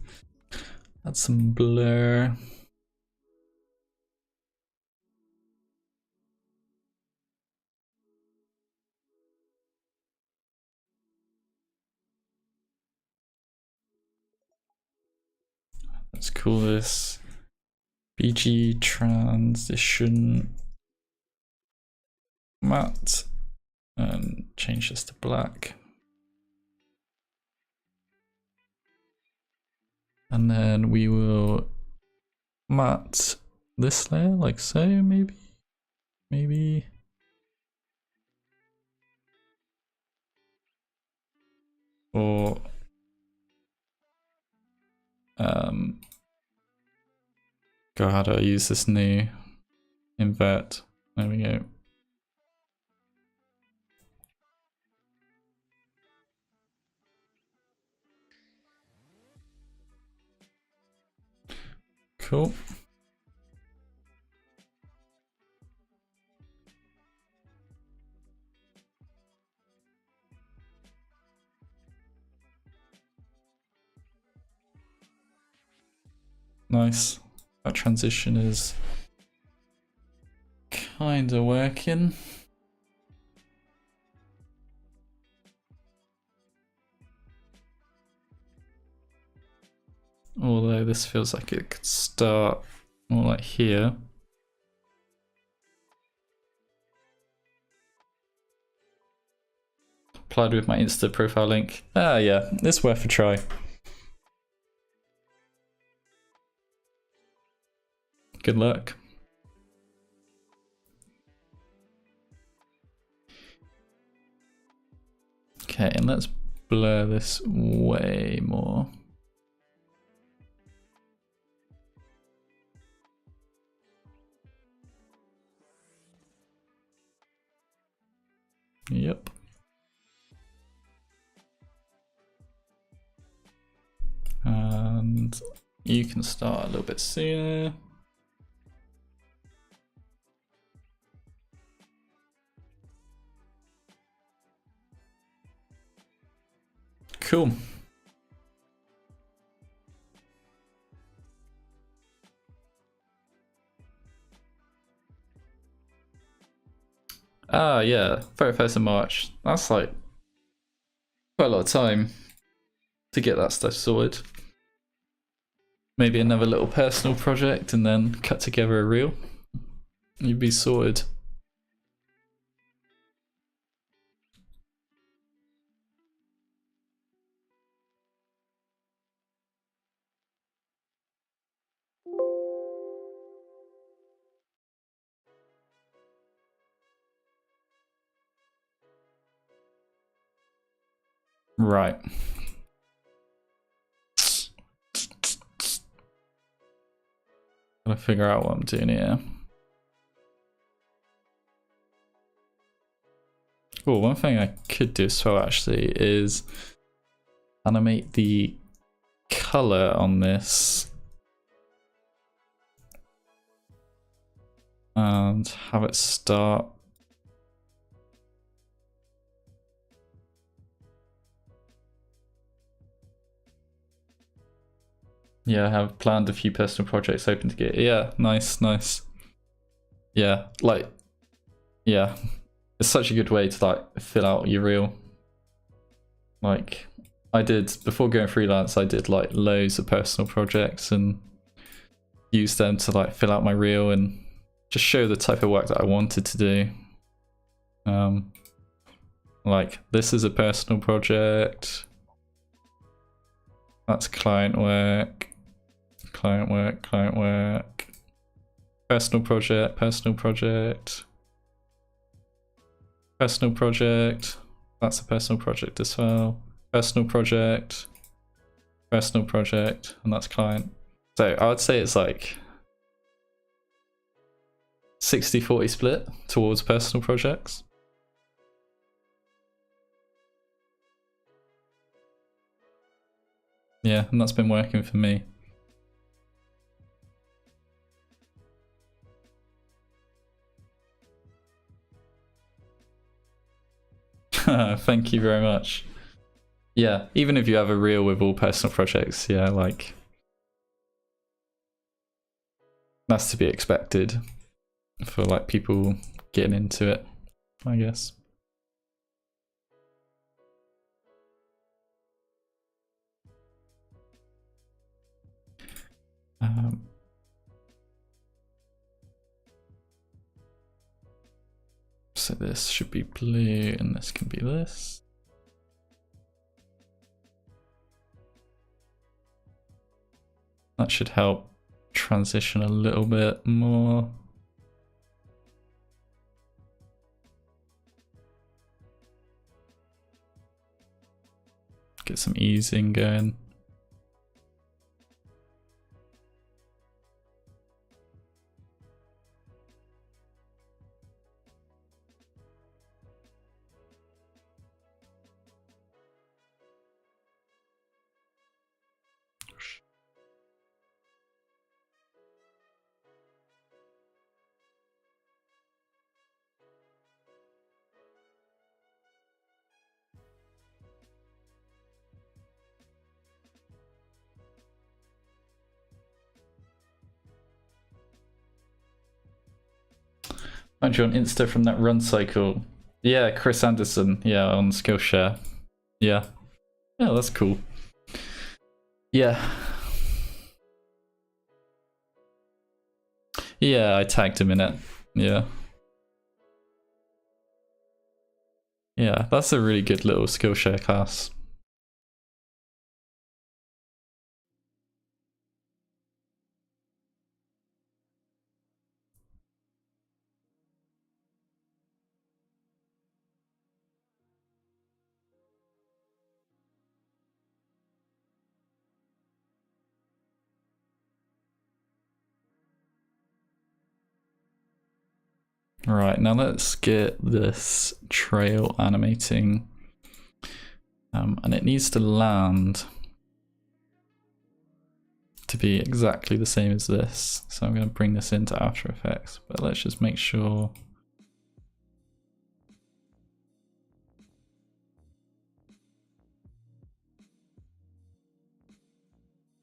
Add some blur. Let's call this BG transition matte and change this to black. And then we will matte this layer like so, maybe. Or God, how do I use this new invert? There we go. Cool. Nice. That transition is kind of working. Although this feels like it could start more like here. Applied with my Insta profile link. Ah, yeah, it's worth a try. Good luck. Okay, and let's blur this way more. Yep. And you can start a little bit sooner. Cool. Ah, yeah, 31st of March. That's like quite a lot of time to get that stuff sorted. Maybe another little personal project and then cut together a reel. You'd be sorted. Right. Gotta figure out what I'm doing here. Oh, one thing I could do as well actually is animate the color on this and have it start. Yeah, I have planned a few personal projects open to get. Yeah, nice, nice. Yeah, like, yeah, it's such a good way to like fill out your reel. Like, I did before going freelance, I did like loads of personal projects and used them to like fill out my reel and just show the type of work that I wanted to do. Like, this is a personal project. That's client work. Client work, client work, personal project, personal project, personal project, that's a personal project as well, personal project, and that's client. So I would say it's like 60-40 split towards personal projects. Yeah, and that's been working for me. Thank you very much. Yeah, even if you have a reel with all personal projects, yeah, like, that's to be expected for like people getting into it, I guess. So this should be blue and this can be this. That should help transition a little bit more. Get some easing going. Found you on Insta from that run cycle. Yeah, Chris Anderson. Yeah, on Skillshare. Yeah. Yeah, that's cool. Yeah. Yeah, I tagged him in it. Yeah. Yeah, that's a really good little Skillshare class. Right, now let's get this trail animating. And it needs to land to be exactly the same as this. So I'm going to bring this into After Effects, but let's just make sure.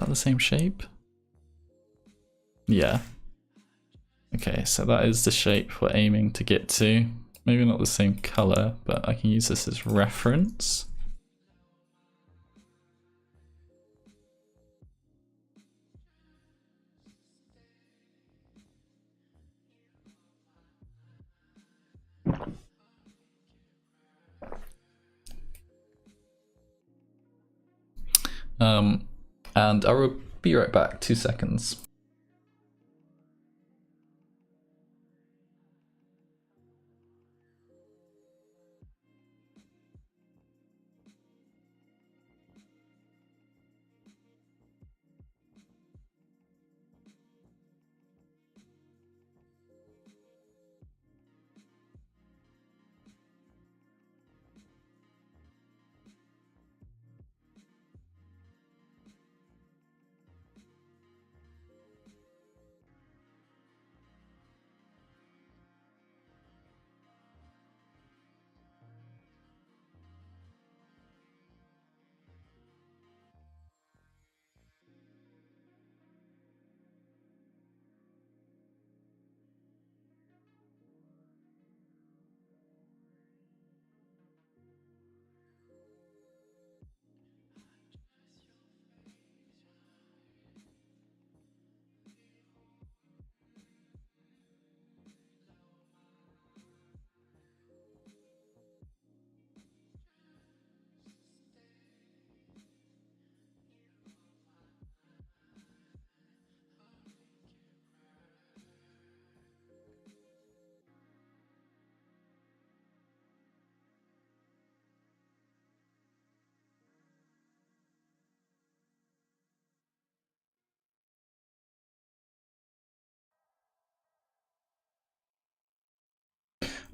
Is that the same shape? Yeah. Okay, so that is the shape we're aiming to get to. Maybe not the same color, but I can use this as reference. And I will be right back, 2 seconds.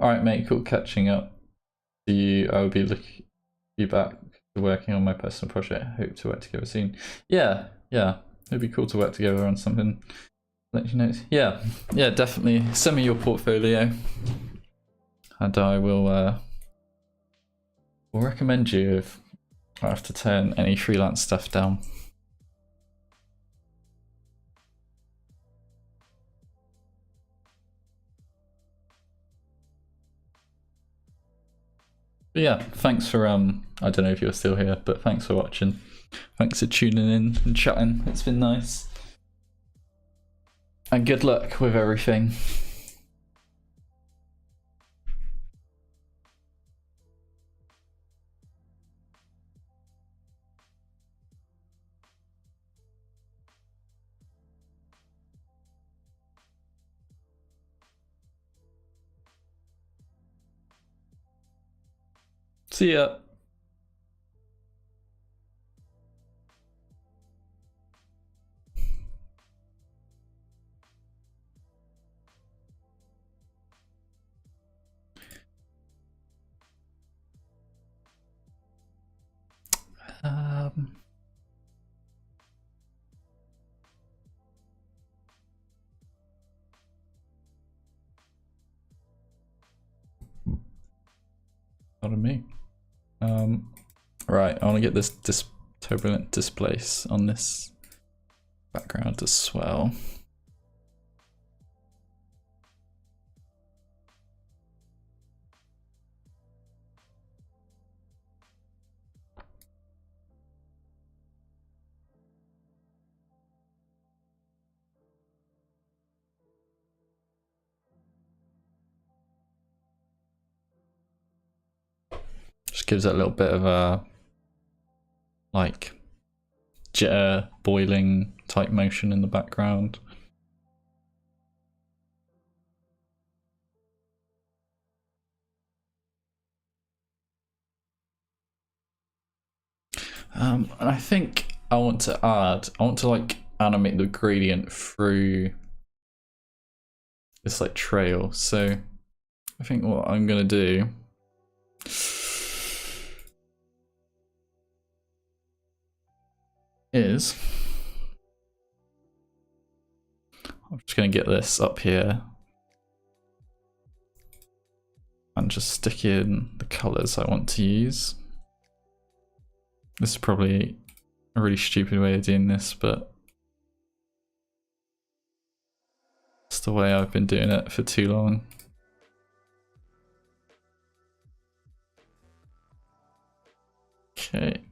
Alright mate, cool catching up. See you, I will be back to working on my personal project. Hope to work together soon. Yeah, it'd be cool to work together on something. Let you know. Yeah, definitely. Send me your portfolio and I will recommend you if I have to turn any freelance stuff down. But yeah, thanks for I don't know if you're still here, but thanks for watching. Thanks for tuning in and chatting. It's been nice. And good luck with everything. See ya. Pardon me. Right, I want to get this turbulent displace on this background as well. Just gives it a little bit of a like jitter, boiling type motion in the background. And I think I want to like animate the gradient through this like trail. So I think what I'm gonna do is I'm just going to get this up here and just stick in the colors I want to use. This is probably a really stupid way of doing this, but it's the way I've been doing it for too long. Okay.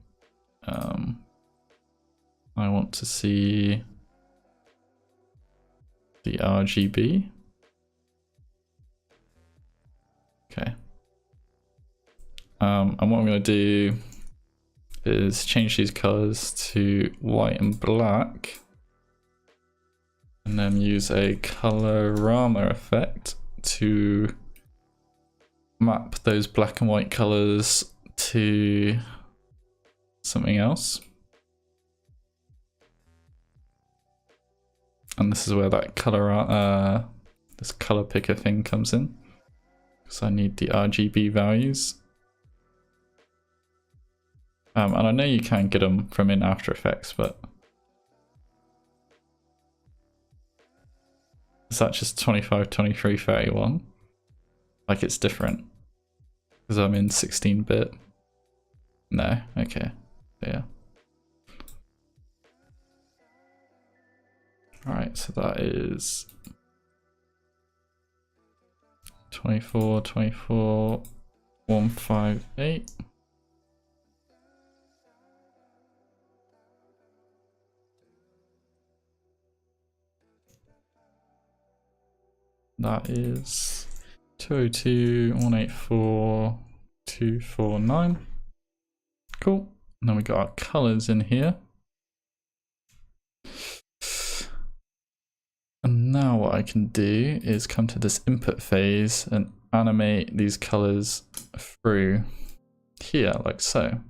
I want to see the RGB. Okay. And what I'm going to do is change these colors to white and black, and then use a colorama effect to map those black and white colors to something else. And this is where that color, this color picker thing comes in, because I need the RGB values. And I know you can get them from in After Effects, but is that just 25, 23, 31? Like it's different because I'm in 16-bit. No, okay, yeah. Alright, so that is 24, 24, 158. That is 202, 184, 249. Cool. And then we got our colors in here. And now what I can do is come to this input phase and animate these colors through here, like so.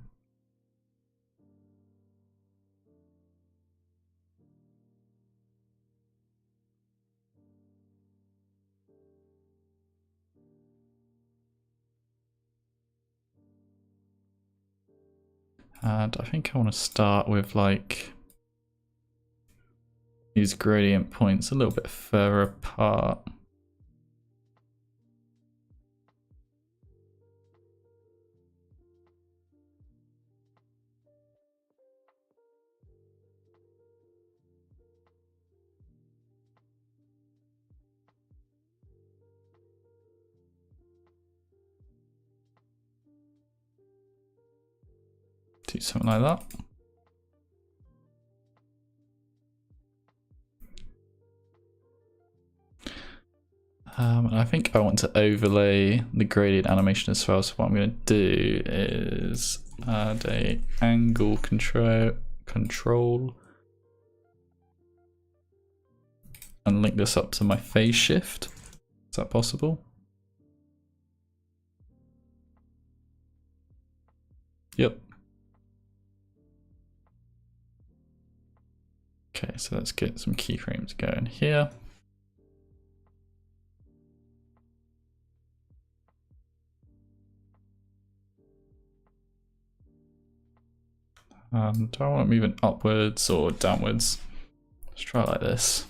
And I think I want to start with like these gradient points a little bit further apart. Do something like that. I think I want to overlay the gradient animation as well. So what I'm going to do is add a angle control and link this up to my phase shift. Is that possible? Yep. Okay, so let's get some keyframes going here. Do I want to move it upwards or downwards? Let's try it like this.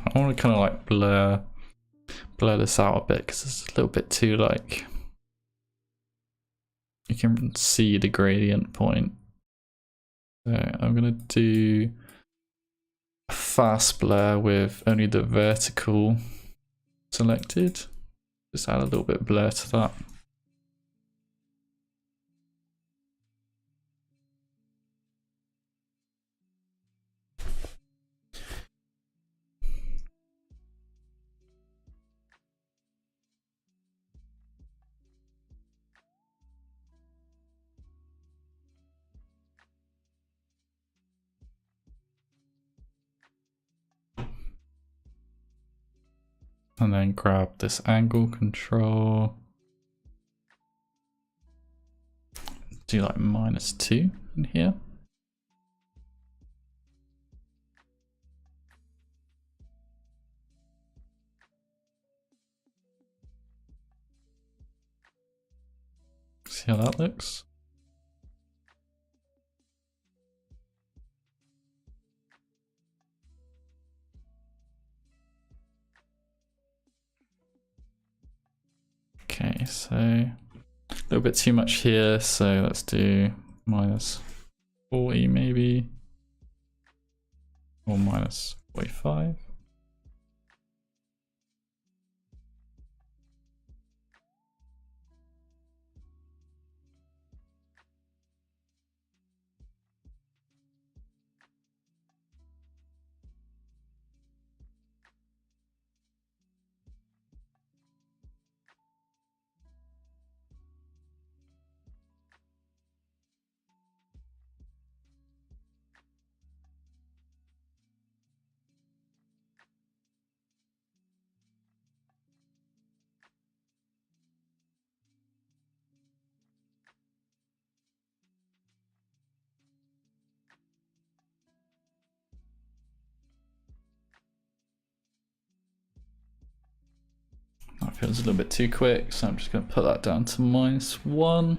I want to kind of like blur this out a bit because it's a little bit too like, you can see the gradient point. So I'm gonna do a fast blur with only the vertical selected. Just add a little bit of blur to that. And then grab this angle control. Do like -2 in here. See how that looks? Okay, so a little bit too much here, so let's do -40 maybe, or -45. That feels a little bit too quick, so I'm just going to put that down to -1.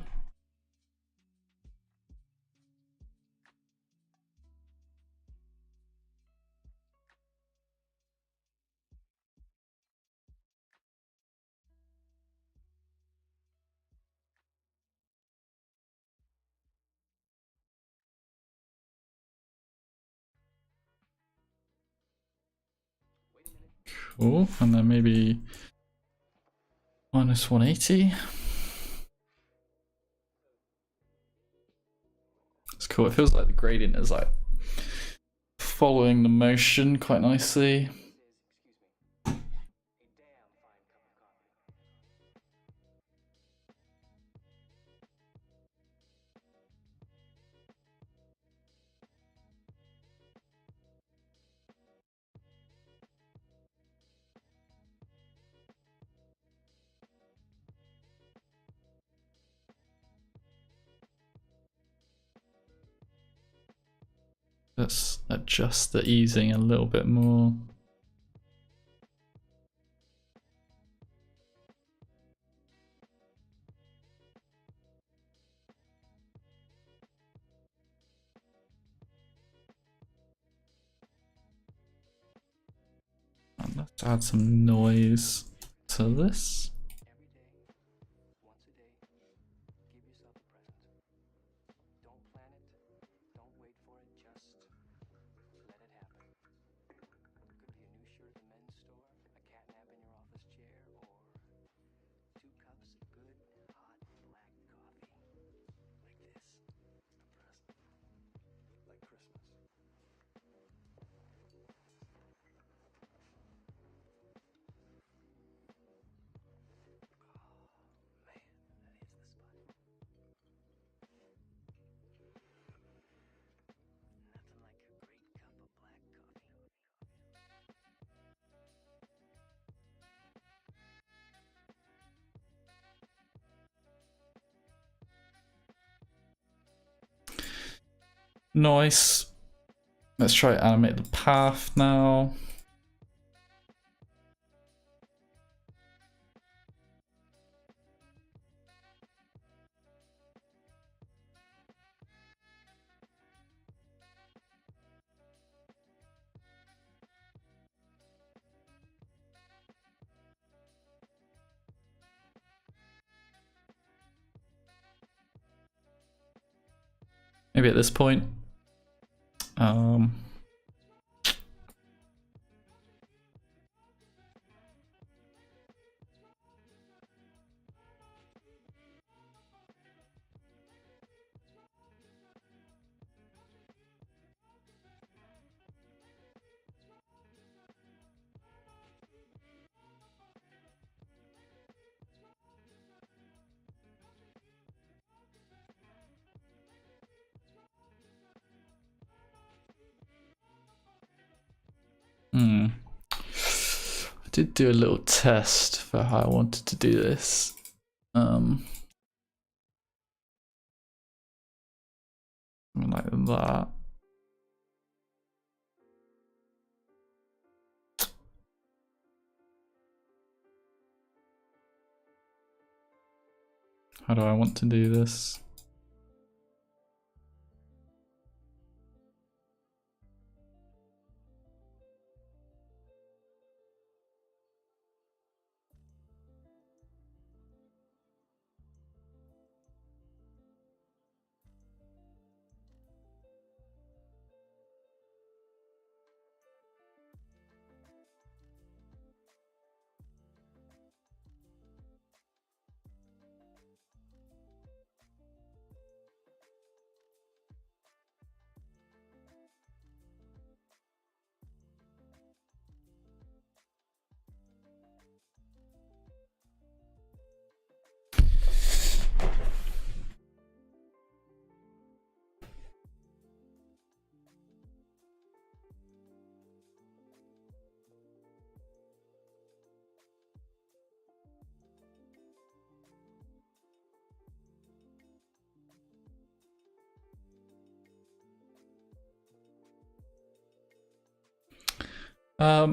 Cool, and then maybe -180. It's cool. It feels like the gradient is like following the motion quite nicely. Let's adjust the easing a little bit more. And let's add some noise to this. Nice. Let's try to animate the path now. Maybe at this point. did do a little test for how I wanted to do this. Like that. How do I want to do this?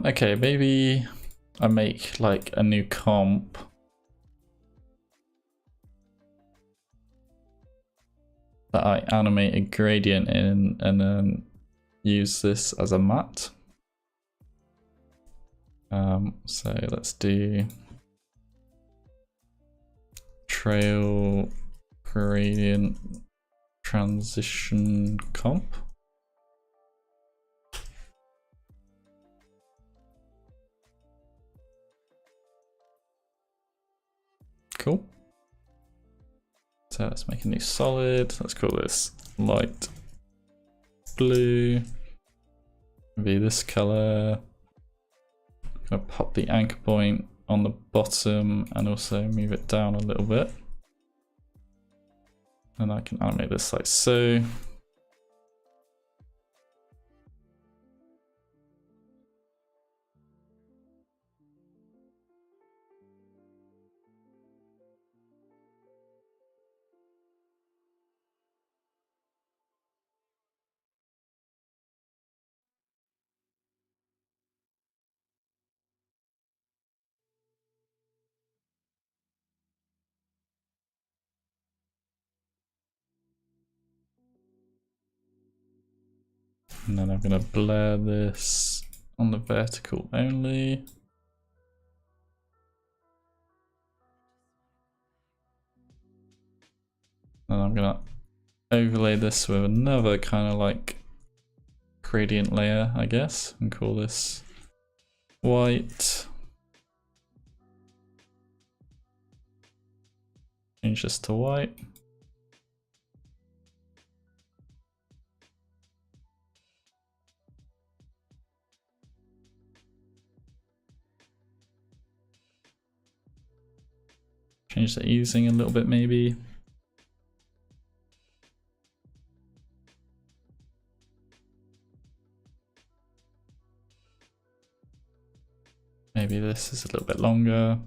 Okay, maybe I make like a new comp. That I animate a gradient in and then use this as a matte. So let's do trail gradient transition comp. Cool. So let's make a new solid. Let's call this light blue. Be this color. Gonna pop the anchor point on the bottom and also move it down a little bit. And I can animate this like so. And then I'm gonna blur this on the vertical only. And I'm gonna overlay this with another kind of like gradient layer, I guess, and call this white. Change this to white. Change the easing a little bit maybe. Maybe this is a little bit longer.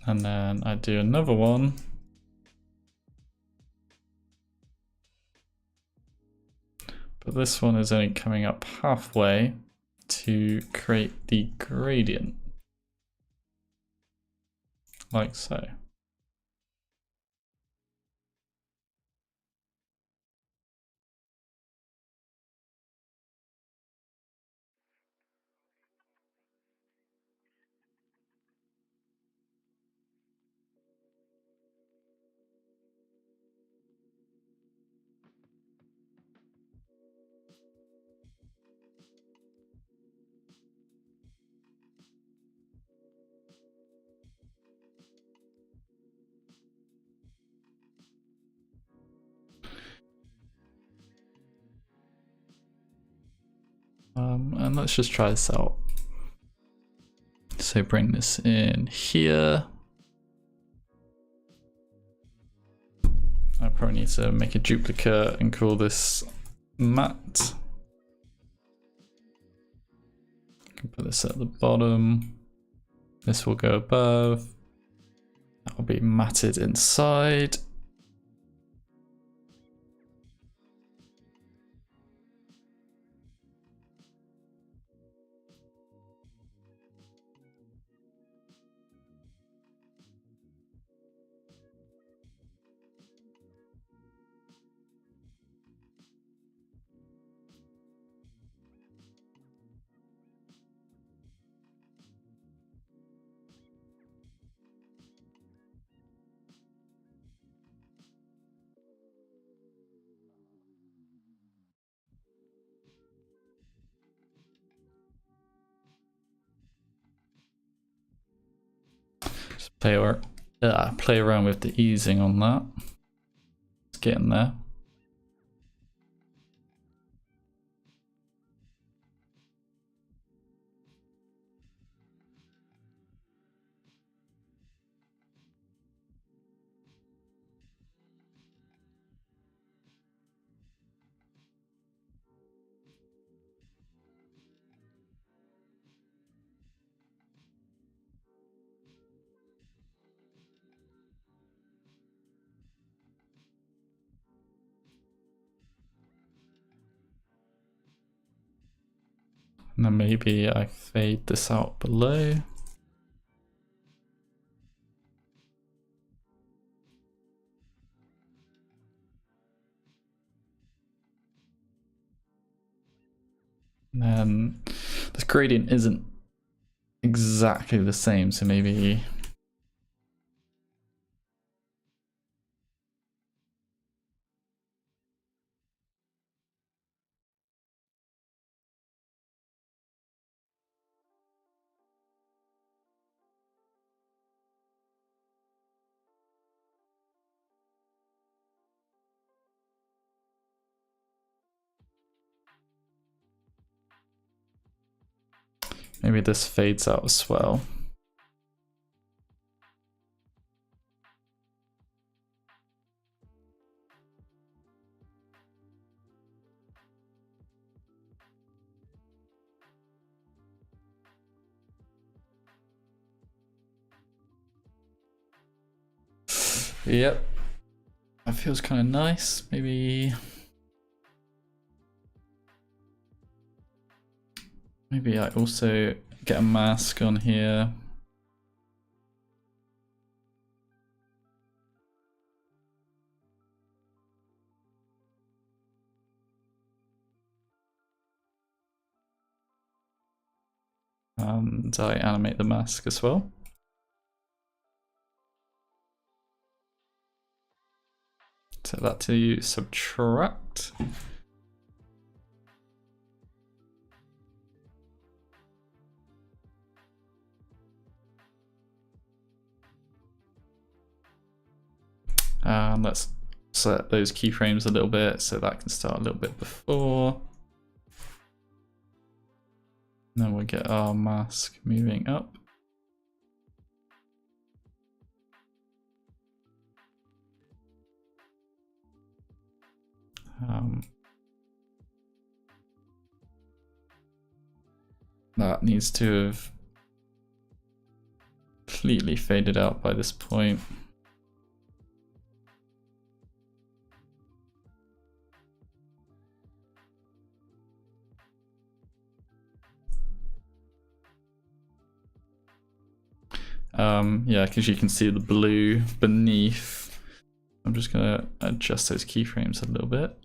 And then I do another one. But this one is only coming up halfway to create the gradient. Like so. And let's just try this out. So bring this in here. I probably need to make a duplicate and call this mat. I can put this at the bottom. This will go above. That will be matted inside. Just play around with the easing on that. It's getting there. And then maybe I fade this out below. And then this gradient isn't exactly the same, so maybe this fades out as well. Yep, that feels kind of nice. Maybe I also get a mask on here. And I animate the mask as well. Set that to subtract. And let's set those keyframes a little bit so that can start a little bit before. And then we'll get our mask moving up. That needs to have completely faded out by this point. Yeah, because you can see the blue beneath. I'm just gonna adjust those keyframes a little bit.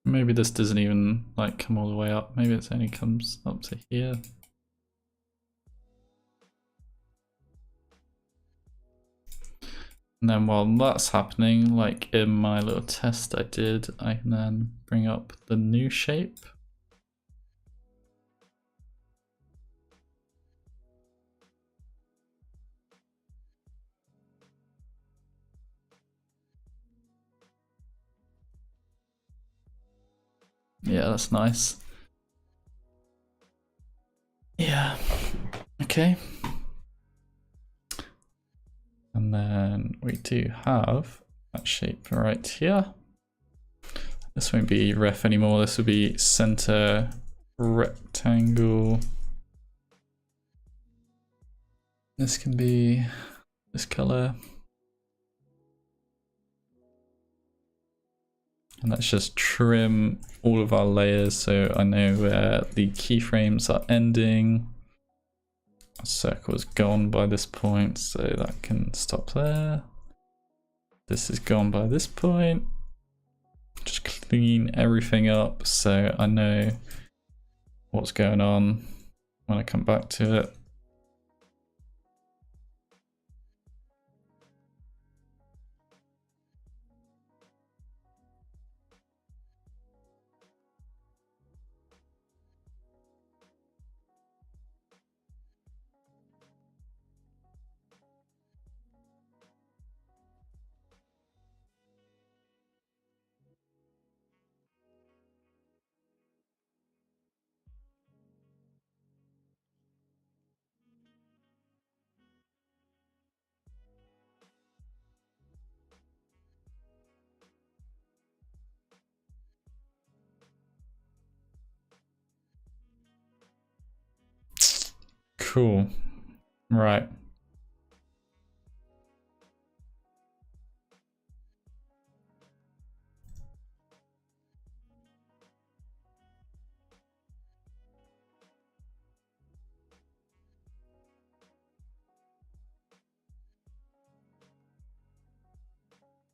Maybe this doesn't even like come all the way up. Maybe it only comes up to here. And then while that's happening, like in my little test I did, I can then bring up the new shape. Yeah, that's nice. Yeah, okay. And then we do have that shape right here. This won't be ref anymore, this will be center rectangle. This can be this color. And let's just trim all of our layers so I know where the keyframes are ending. Our circle is gone by this point, so that can stop there. This is gone by this point. Just clean everything up so I know what's going on when I come back to it. Cool. Right.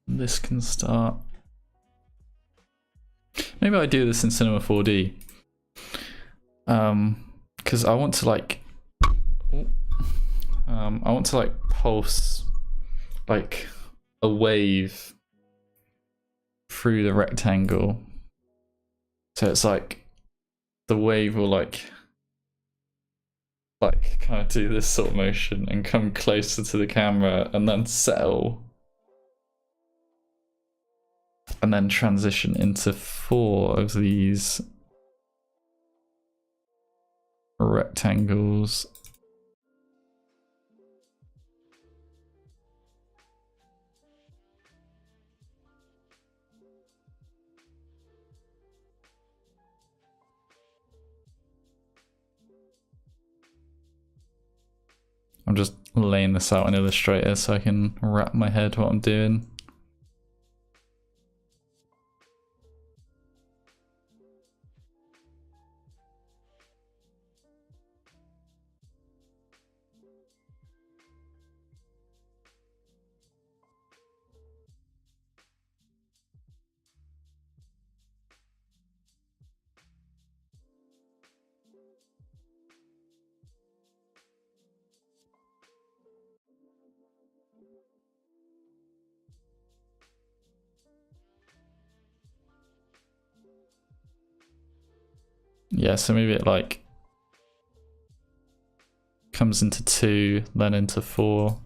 This can start. Maybe I do this in Cinema 4D. Because I want to like pulse like a wave through the rectangle. So it's like the wave will like kind of do this sort of motion and come closer to the camera and then settle. And then transition into 4 of these rectangles. I'm just laying this out in Illustrator so I can wrap my head what I'm doing. Yeah, so maybe it like comes into 2, then into 4.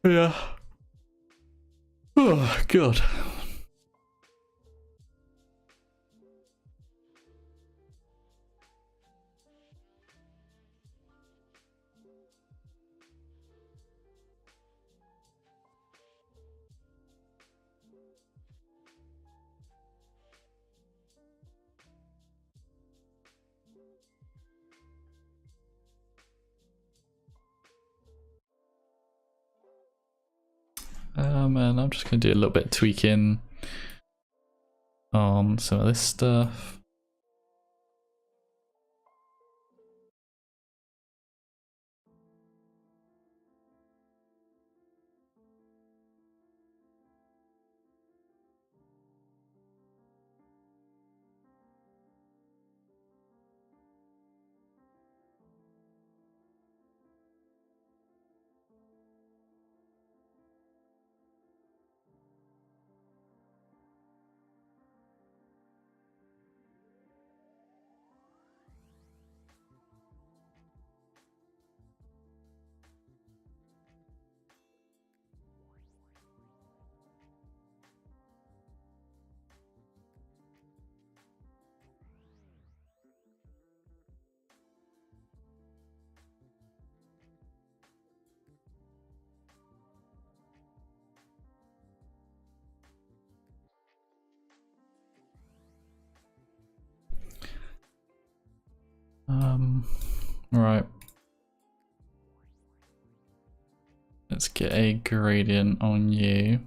Yeah. Oh, God. And I'm just going to do a little bit of tweaking on some of this stuff. Right. Let's get a gradient on you.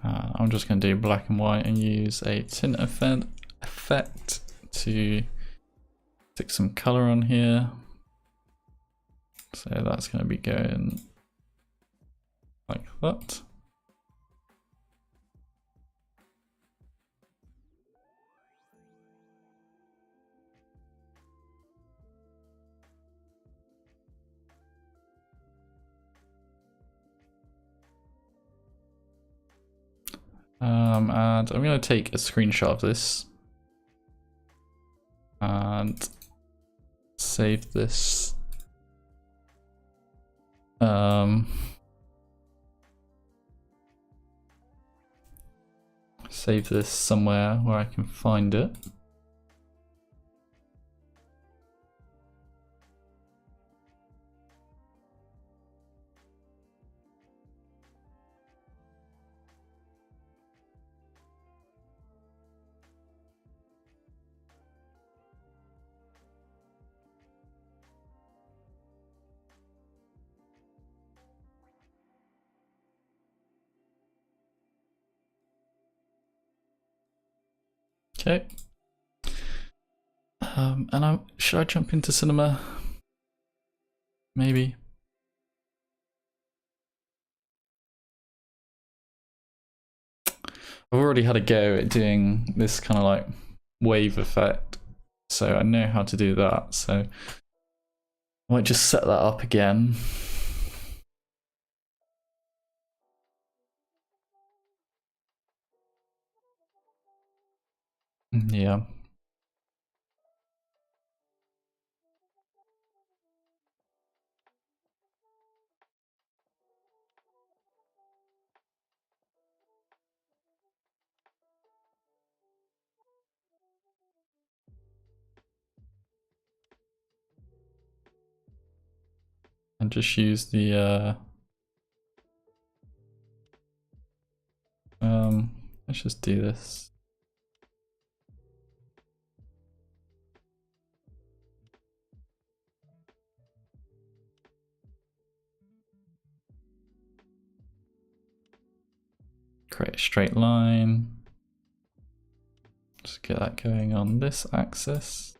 I'm just going to do black and white and use a tint effect to stick some color on here. So that's going to be going like that. And I'm going to take a screenshot of this and save this. Save this somewhere where I can find it. Okay. And should I jump into cinema? Maybe. I've already had a go at doing this kind of like wave effect, so I know how to do that. So I might just set that up again. Yeah. And just use the let's just do this. Create a straight line. Just get that going on this axis.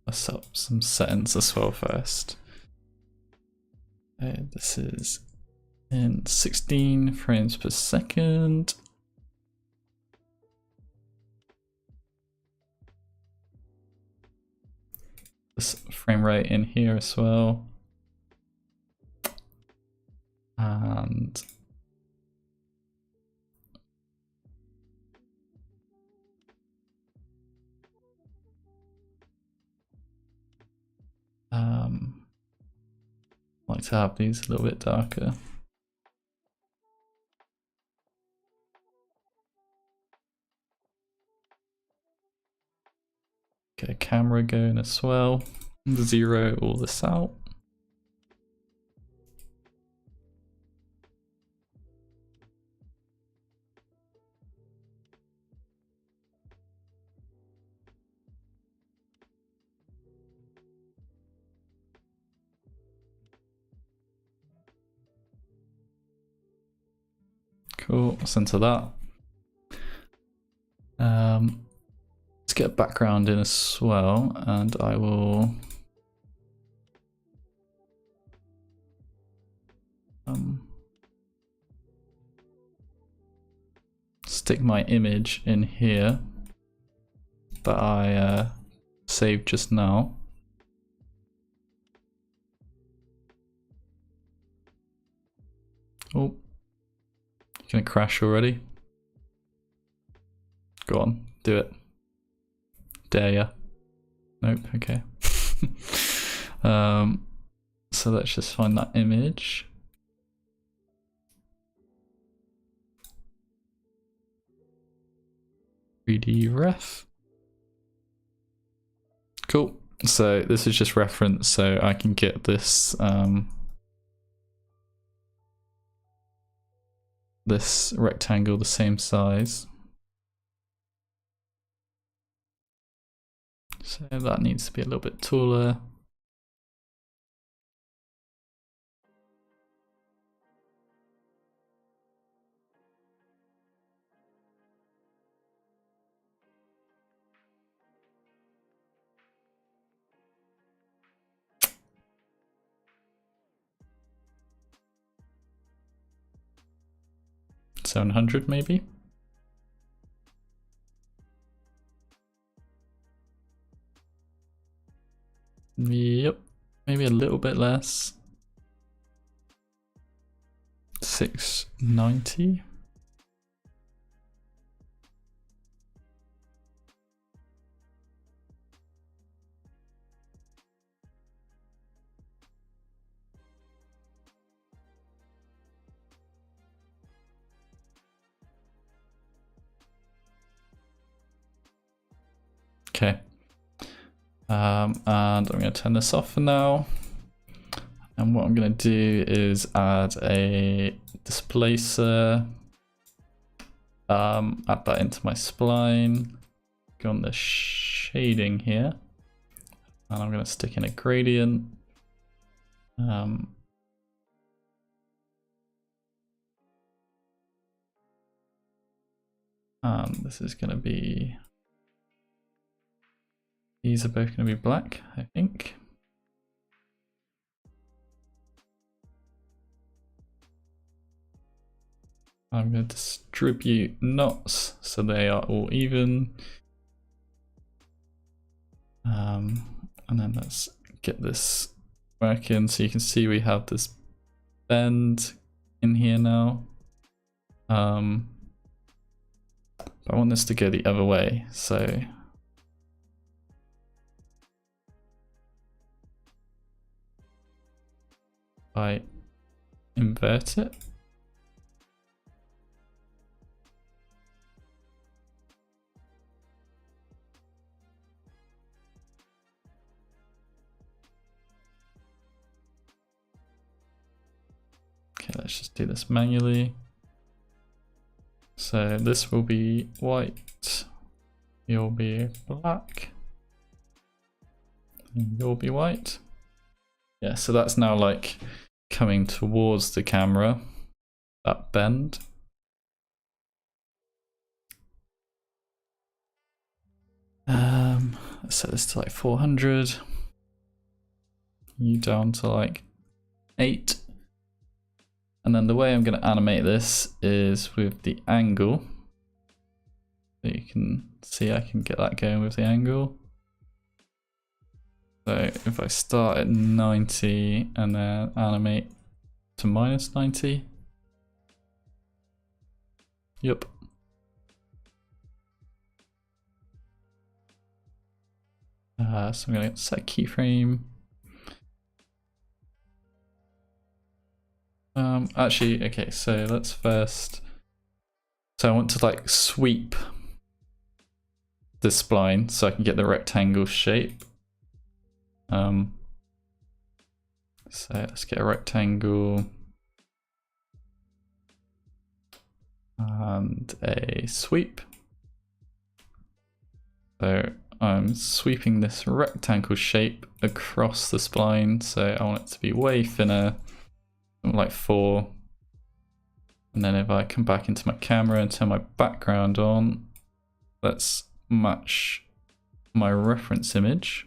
Let's set up some settings as well first. This is in 16 frames per second. This frame rate in here as well. And I like to have these a little bit darker. Get a camera going as well. Zero all this out. Cool, center that. Let's get a background in as well, and I will stick my image in here that I saved just now. Oh, gonna crash already? Go on, do it. Dare ya? Nope, okay. So let's just find that image. .3D ref. Cool. So this is just reference, so I can get this this rectangle the same size. So that needs to be a little bit taller. $700 maybe. Yep, maybe a little bit less. 690. Okay. And I'm going to turn this off for now. And what I'm going to do is add a displacer. Add that into my spline. Go on the shading here. And I'm going to stick in a gradient. And this is going to be... These are both going to be black, I think. I'm going to distribute knots so they are all even. And then let's get this working. So you can see we have this bend in here now. But I want this to go the other way. So I invert it. Okay, let's just do this manually. So this will be white, you'll be black, and you'll be white. Yeah, so that's now like coming towards the camera, that bend. Let's set this to like 400. You down to like 8. And then the way I'm going to animate this is with the angle. So you can see I can get that going with the angle. So if I start at 90 and then animate to -90. Yep. So I'm going to set keyframe. Actually, okay, so let's first, so I want to like sweep this spline so I can get the rectangle shape. So let's get a rectangle and a sweep. So I'm sweeping this rectangle shape across the spline, so I want it to be way thinner, like 4. And then if I come back into my camera and turn my background on, let's match my reference image.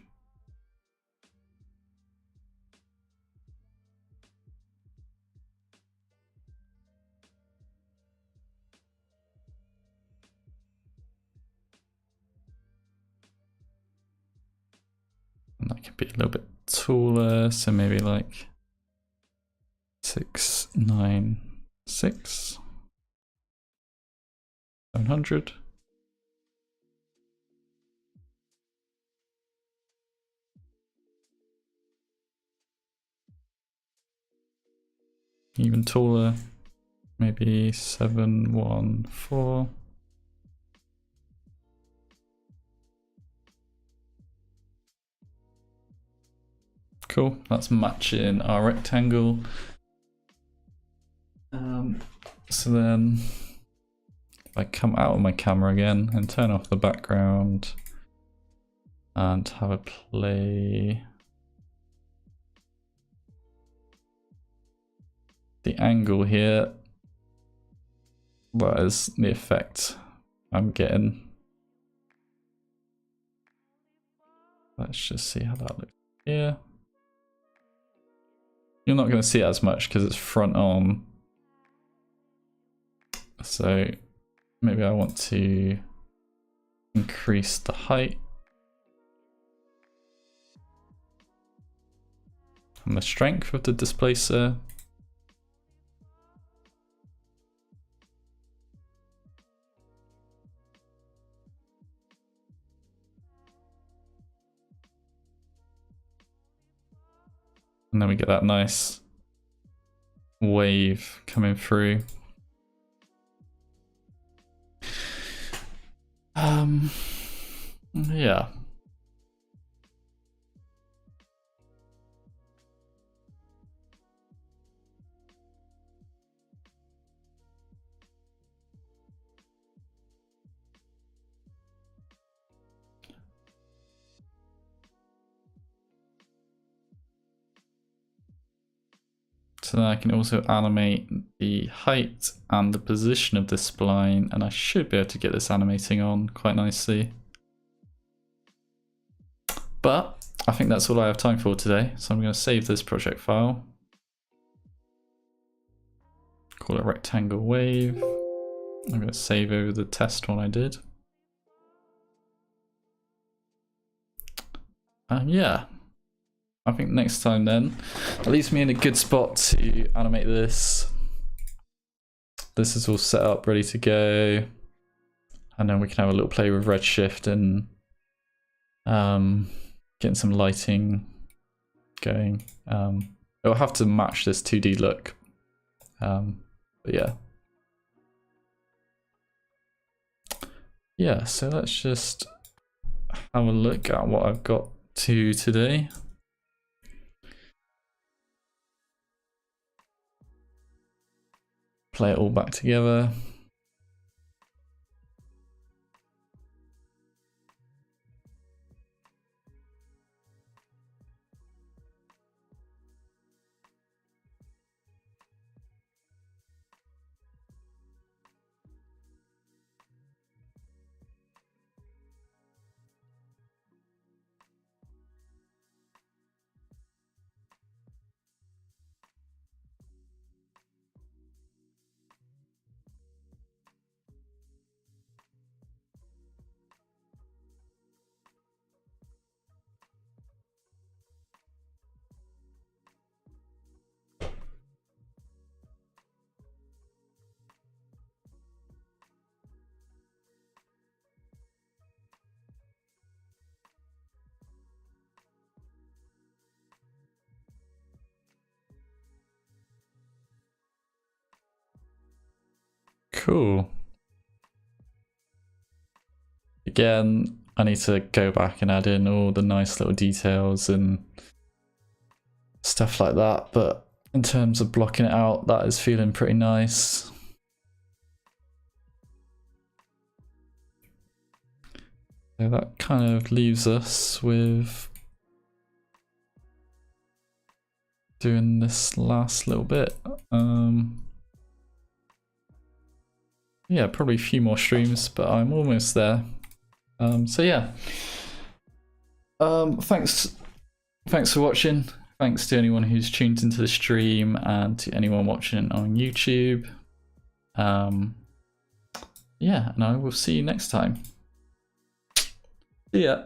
And that can be a little bit taller, so maybe like 696, 700. Even taller, maybe 714. Cool, that's matching our rectangle. So then if I come out of my camera again and turn off the background and have a play. The angle here, that is the effect I'm getting. Let's just see how that looks here. You're not going to see it as much because it's front on. So maybe I want to increase the height and the strength of the displacer. And then we get that nice wave coming through. Yeah. So then I can also animate the height and the position of this spline, and I should be able to get this animating on quite nicely. But I think that's all I have time for today, so I'm going to save this project file. Call it rectangle wave. I'm going to save over the test one I did. And yeah. I think next time then, it leaves me in a good spot to animate this. This is all set up, ready to go. And then we can have a little play with Redshift and getting some lighting going. It'll have to match this 2D look. But yeah. Yeah, so let's just have a look at what I've got to today. Play it all back together. Cool. Again, I need to go back and add in all the nice little details and stuff like that, but in terms of blocking it out, that is feeling pretty nice. So that kind of leaves us with doing this last little bit. Yeah, probably a few more streams, but I'm almost there. So yeah, thanks for watching. Thanks to anyone who's tuned into the stream and to anyone watching on YouTube. Yeah, and I will see you next time. See ya.